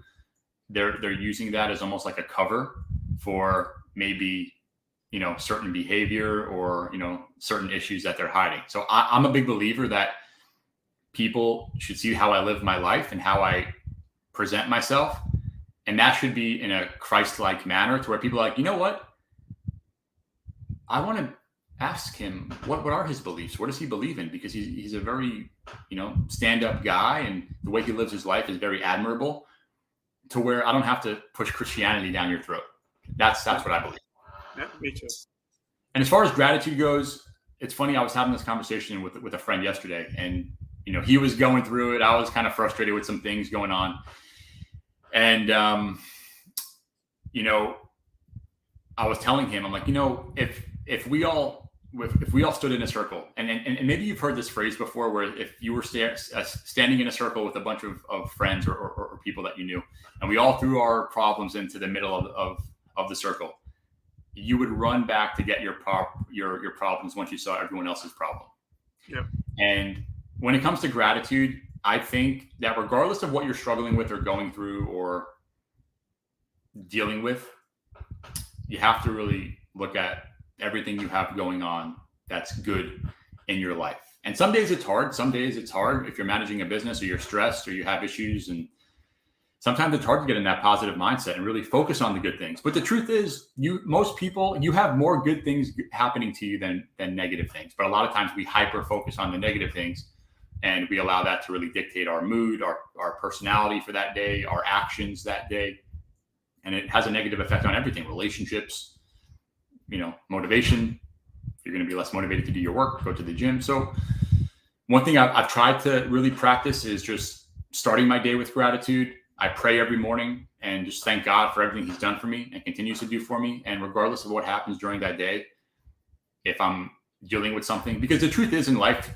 they're using that as almost like a cover for maybe, certain behavior or, certain issues that they're hiding. So I'm a big believer that people should see how I live my life and how I present myself. And that should be in a Christ-like manner to where people are like, you know what? I want to ask him, what are his beliefs? What does he believe in? Because he's a very, stand-up guy, and the way he lives his life is very admirable to where I don't have to push Christianity down your throat. That's what I believe. Yeah, me too. And as far as gratitude goes, it's funny. I was having this conversation with a friend yesterday, and, he was going through it. I was kind of frustrated with some things going on. And, I was telling him, I'm like, if we all stood in a circle, and maybe you've heard this phrase before, where if you were standing in a circle with a bunch of friends or people that you knew, and we all threw our problems into the middle of the circle, you would run back to get your problems once you saw everyone else's problem. Yeah. And when it comes to gratitude, I think that regardless of what you're struggling with or going through or dealing with, you have to really look at everything you have going on that's good in your life. And some days it's hard. Some days it's hard if you're managing a business or you're stressed or you have issues and sometimes it's hard to get in that positive mindset and really focus on the good things. But the truth is, most people, you have more good things happening to you than negative things. But a lot of times we hyper focus on the negative things, and we allow that to really dictate our mood, our personality for that day, our actions that day. And it has a negative effect on everything: relationships, motivation. You're going to be less motivated to do your work, go to the gym. So one thing I've tried to really practice is just starting my day with gratitude. I pray every morning and just thank God for everything he's done for me and continues to do for me. And regardless of what happens during that day, if I'm dealing with something, because the truth is in life,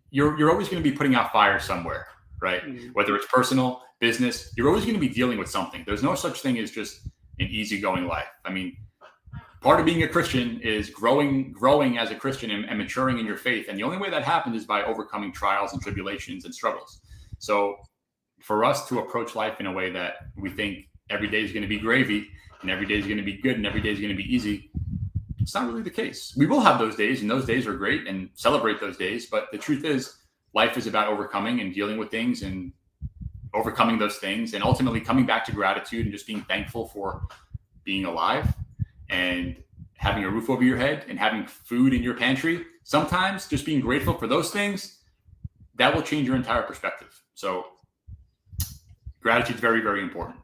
you're always going to be putting out fires somewhere, right? Mm-hmm. Whether it's personal, business, you're always going to be dealing with something. There's no such thing as just an easygoing life. I mean, part of being a Christian is growing as a Christian and maturing in your faith. And the only way that happens is by overcoming trials and tribulations and struggles. So for us to approach life in a way that we think every day is going to be gravy and every day is going to be good and every day is going to be easy, it's not really the case. We will have those days, and those days are great, and celebrate those days. But the truth is, life is about overcoming and dealing with things and overcoming those things, and ultimately coming back to gratitude and just being thankful for being alive and having a roof over your head and having food in your pantry. Sometimes just being grateful for those things, that will change your entire perspective. So gratitude is very, very important.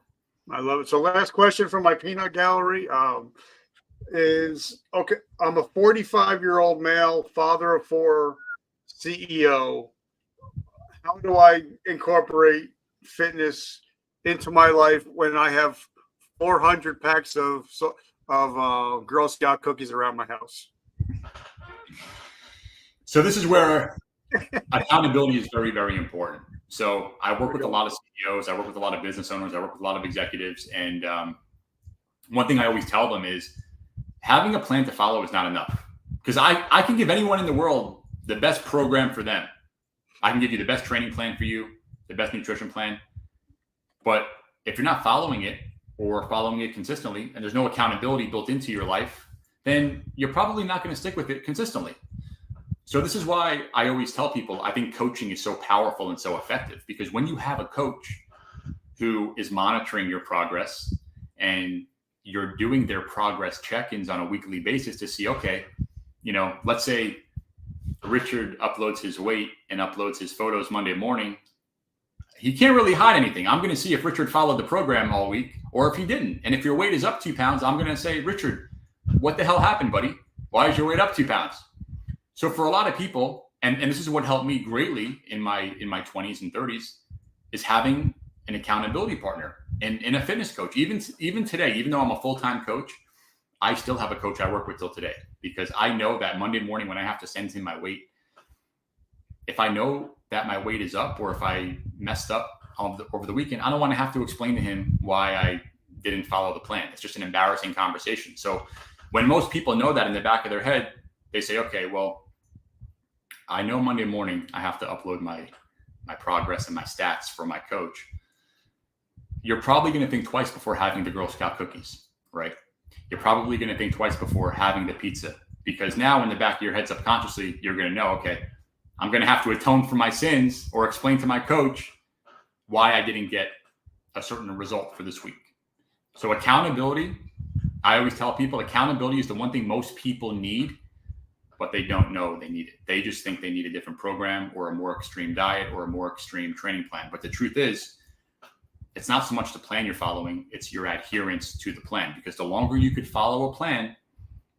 I love it. So last question from my peanut gallery is, okay, I'm a 45-year-old male, father of 4, CEO. How do I incorporate fitness into my life when I have 400 packs of Girl Scout cookies around my house? So this is where accountability is very, very important. So I work with a lot of CEOs, I work with a lot of business owners, I work with a lot of executives. And one thing I always tell them is having a plan to follow is not enough. Because I can give anyone in the world the best program for them. I can give you the best training plan for you, the best nutrition plan. But if you're not following it or following it consistently, and there's no accountability built into your life, then you're probably not going to stick with it consistently. So this is why I always tell people, I think coaching is so powerful and so effective, because when you have a coach who is monitoring your progress and you're doing their progress check-ins on a weekly basis to see, okay, let's say Richard uploads his weight and uploads his photos Monday morning. He can't really hide anything. I'm going to see if Richard followed the program all week or if he didn't. And if your weight is up 2 pounds, I'm going to say, Richard, what the hell happened, buddy? Why is your weight up 2 pounds? So for a lot of people, and this is what helped me greatly in my 20s and 30s, is having an accountability partner and a fitness coach. Even today, even though I'm a full-time coach, I still have a coach I work with till today, because I know that Monday morning when I have to send him my weight, if I know that my weight is up or if I messed up over the weekend, I don't want to have to explain to him why I didn't follow the plan. It's just an embarrassing conversation. So when most people know that in the back of their head, they say, okay, well, I know Monday morning I have to upload my progress and my stats for my coach. You're probably going to think twice before having the Girl Scout cookies, right? You're probably going to think twice before having the pizza, because now in the back of your head subconsciously, you're going to know, okay, I'm going to have to atone for my sins or explain to my coach why I didn't get a certain result for this week. So accountability, I always tell people, accountability is the one thing most people need, but they don't know they need it. They just think they need a different program or a more extreme diet or a more extreme training plan. But the truth is, it's not so much the plan you're following, it's your adherence to the plan. Because the longer you could follow a plan,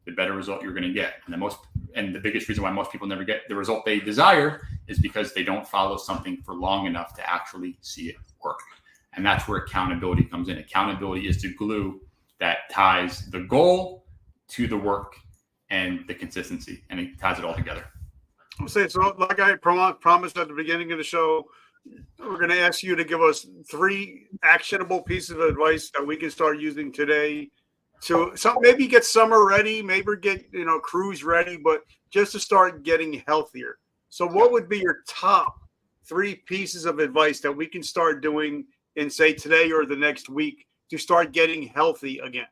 the better result you're going to get. And the biggest reason why most people never get the result they desire is because they don't follow something for long enough to actually see it work. And that's where accountability comes in. Accountability is the glue that ties the goal to the work and the consistency, and it ties it all together. I'll say, so like I promised at the beginning of the show, we're going to ask you to give us 3 actionable pieces of advice that we can start using today to maybe get summer ready, maybe get cruise ready, but just to start getting healthier. So what would be your top 3 pieces of advice that we can start doing in, say, today or the next week to start getting healthy again?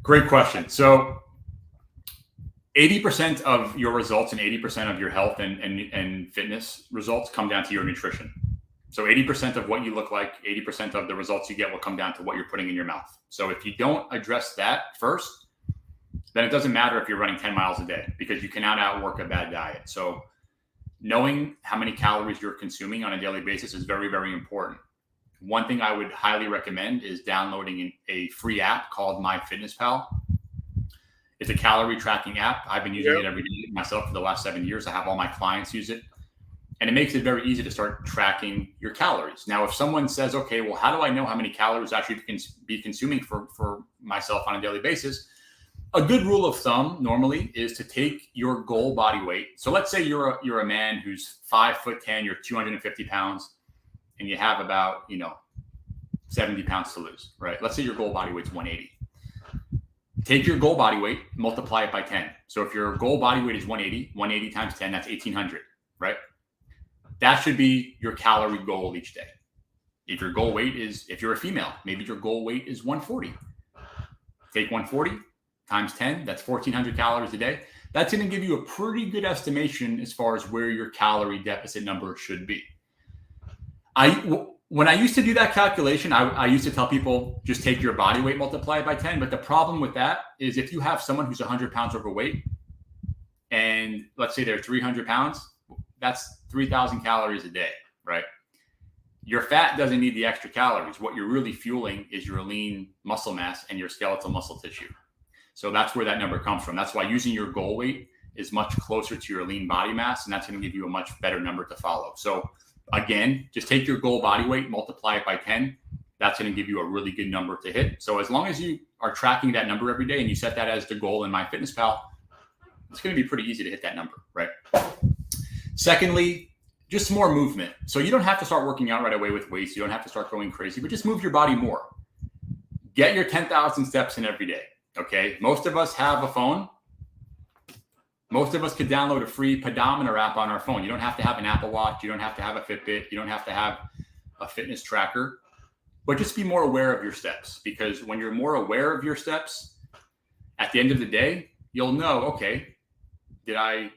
Great question. So 80% of your results and 80% of your health and fitness results come down to your nutrition. So 80% of what you look like, 80% of the results you get will come down to what you're putting in your mouth. So if you don't address that first, then it doesn't matter if you're running 10 miles a day, because you cannot outwork a bad diet. So knowing how many calories you're consuming on a daily basis is very, very important. One thing I would highly recommend is downloading a free app called MyFitnessPal. It's a calorie tracking app. I've been using it every day myself for the last 7 years. I have all my clients use it. And it makes it very easy to start tracking your calories. Now, if someone says, okay, well, how do I know how many calories I should be consuming for myself on a daily basis? A good rule of thumb normally is to take your goal body weight. So let's say you're a man who's 5'10", you're 250 pounds, and you have about 70 pounds to lose, right? Let's say your goal body weight's 180. Take your goal body weight, multiply it by 10. So if your goal body weight is 180 times 10, that's 1,800, right? That should be your calorie goal each day. If your goal weight is, if you're a female, maybe your goal weight is 140. Take 140 times 10, that's 1,400 calories a day. That's going to give you a pretty good estimation as far as where your calorie deficit number should be. When I used to do that calculation, I used to tell people just take your body weight, multiply it by 10. But the problem with that is if you have someone who's 100 pounds overweight and let's say they're 300 pounds, that's 3,000 calories a day, right? Your fat doesn't need the extra calories. What you're really fueling is your lean muscle mass and your skeletal muscle tissue. So that's where that number comes from. That's why using your goal weight is much closer to your lean body mass, and that's going to give you a much better number to follow. So again, just take your goal body weight, multiply it by 10. That's going to give you a really good number to hit. So as long as you are tracking that number every day and you set that as the goal in MyFitnessPal, it's going to be pretty easy to hit that number, right? Secondly, just more movement. So you don't have to start working out right away with weights. You don't have to start going crazy, but just move your body more. Get your 10,000 steps in every day, okay? Most of us have a phone. Most of us could download a free pedometer app on our phone. You don't have to have an Apple Watch. You don't have to have a Fitbit. You don't have to have a fitness tracker. But just be more aware of your steps, because when you're more aware of your steps, at the end of the day, you'll know, okay, did I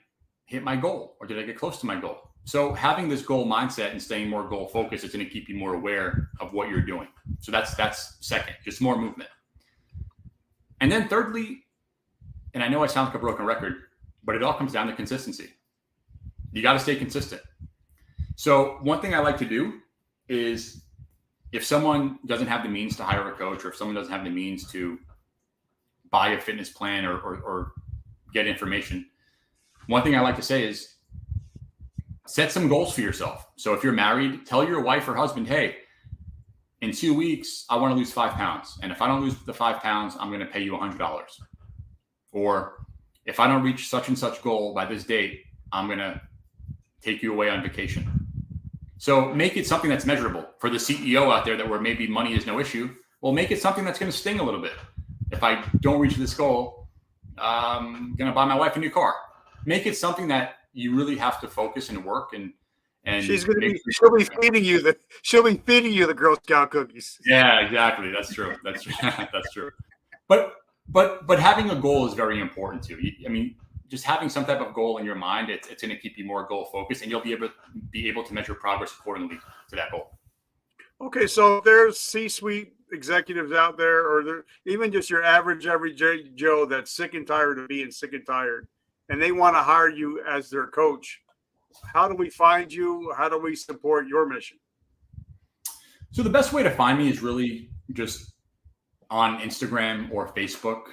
hit my goal or did I get close to my goal? So having this goal mindset and staying more goal focused is going to keep you more aware of what you're doing. So that's second, just more movement. And then thirdly, and I know I sound like a broken record, but it all comes down to consistency. You got to stay consistent. So one thing I like to do is if someone doesn't have the means to hire a coach, or if someone doesn't have the means to buy a fitness plan or get information, one thing I like to say is set some goals for yourself. So if you're married, tell your wife or husband, hey, in 2 weeks, I want to lose 5 pounds. And if I don't lose the 5 pounds, I'm going to pay you $100. Or if I don't reach such and such goal by this date, I'm going to take you away on vacation. So make it something that's measurable. For the CEO out there that where maybe money is no issue, well, make it something that's going to sting a little bit. If I don't reach this goal, I'm going to buy my wife a new car. Make it something that you really have to focus and work and she'll be feeding you the Girl Scout cookies. Yeah, exactly. That's true. That's true. That's true. But having a goal is very important too. I mean, just having some type of goal in your mind, it's going to keep you more goal focused, and you'll be able to measure progress accordingly to that goal. Okay, so there's C-suite executives out there, or they're even just your average Joe that's sick and tired of being sick and tired, and they want to hire you as their coach. How do we find you? How do we support your mission? So the best way to find me is really just on Instagram or Facebook.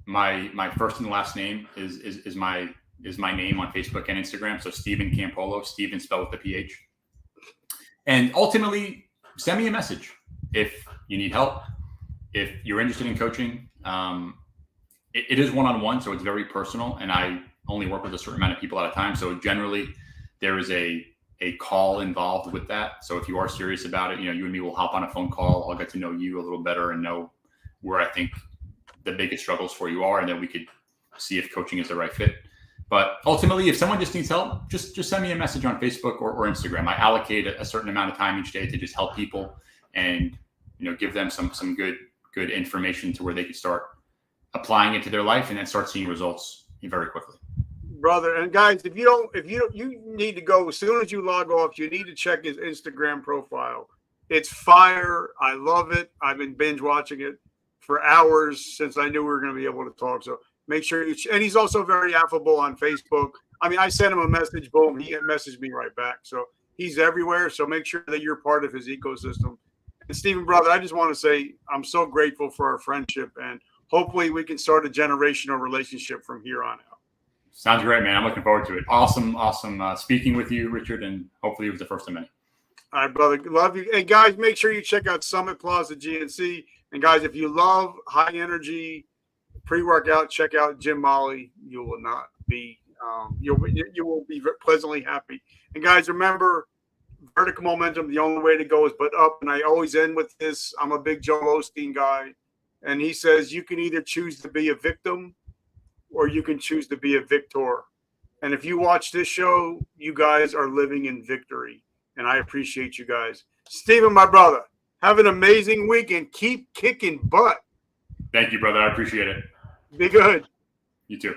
My first and last name is my name on Facebook and Instagram. So Stephen Campolo, Stephen spelled with the PH. And ultimately, send me a message if you need help, if you're interested in coaching. It is one-on-one, so it's very personal, and I only work with a certain amount of people at a time. So generally, there is a call involved with that. So if you are serious about it, you and me will hop on a phone call. I'll get to know you a little better and know where I think the biggest struggles for you are, and then we could see if coaching is the right fit. But ultimately, if someone just needs help, just send me a message on Facebook or Instagram. I allocate a certain amount of time each day to just help people and give them some good information to where they can start applying it to their life and then start seeing results very quickly. brother. And guys, if you need to go as soon as you log off. You need to check his Instagram profile. It's fire. I love it. I've been binge watching it for hours since I knew we were going to be able to talk. So make sure you. And he's also very affable on Facebook. I mean, I sent him a message. Boom, he messaged me right back. So he's everywhere. So make sure that you're part of his ecosystem. And Stephen, brother, I just want to say I'm so grateful for our friendship, and hopefully we can start a generational relationship from here on out. Sounds great, man. I'm looking forward to it. Awesome speaking with you, Richard, and hopefully it was the first of many. All right, brother. Love you. And guys, make sure you check out Summit Plaza GNC. And guys, if you love high energy pre-workout, check out Jim Molly. You will not be you will be pleasantly happy. And guys, remember, vertical momentum, the only way to go is but up. And I always end with this. I'm a big Joel Osteen guy. And he says, you can either choose to be a victim or you can choose to be a victor. And if you watch this show, you guys are living in victory. And I appreciate you guys. Stephen, my brother, have an amazing week and keep kicking butt. Thank you, brother. I appreciate it. Be good. You too.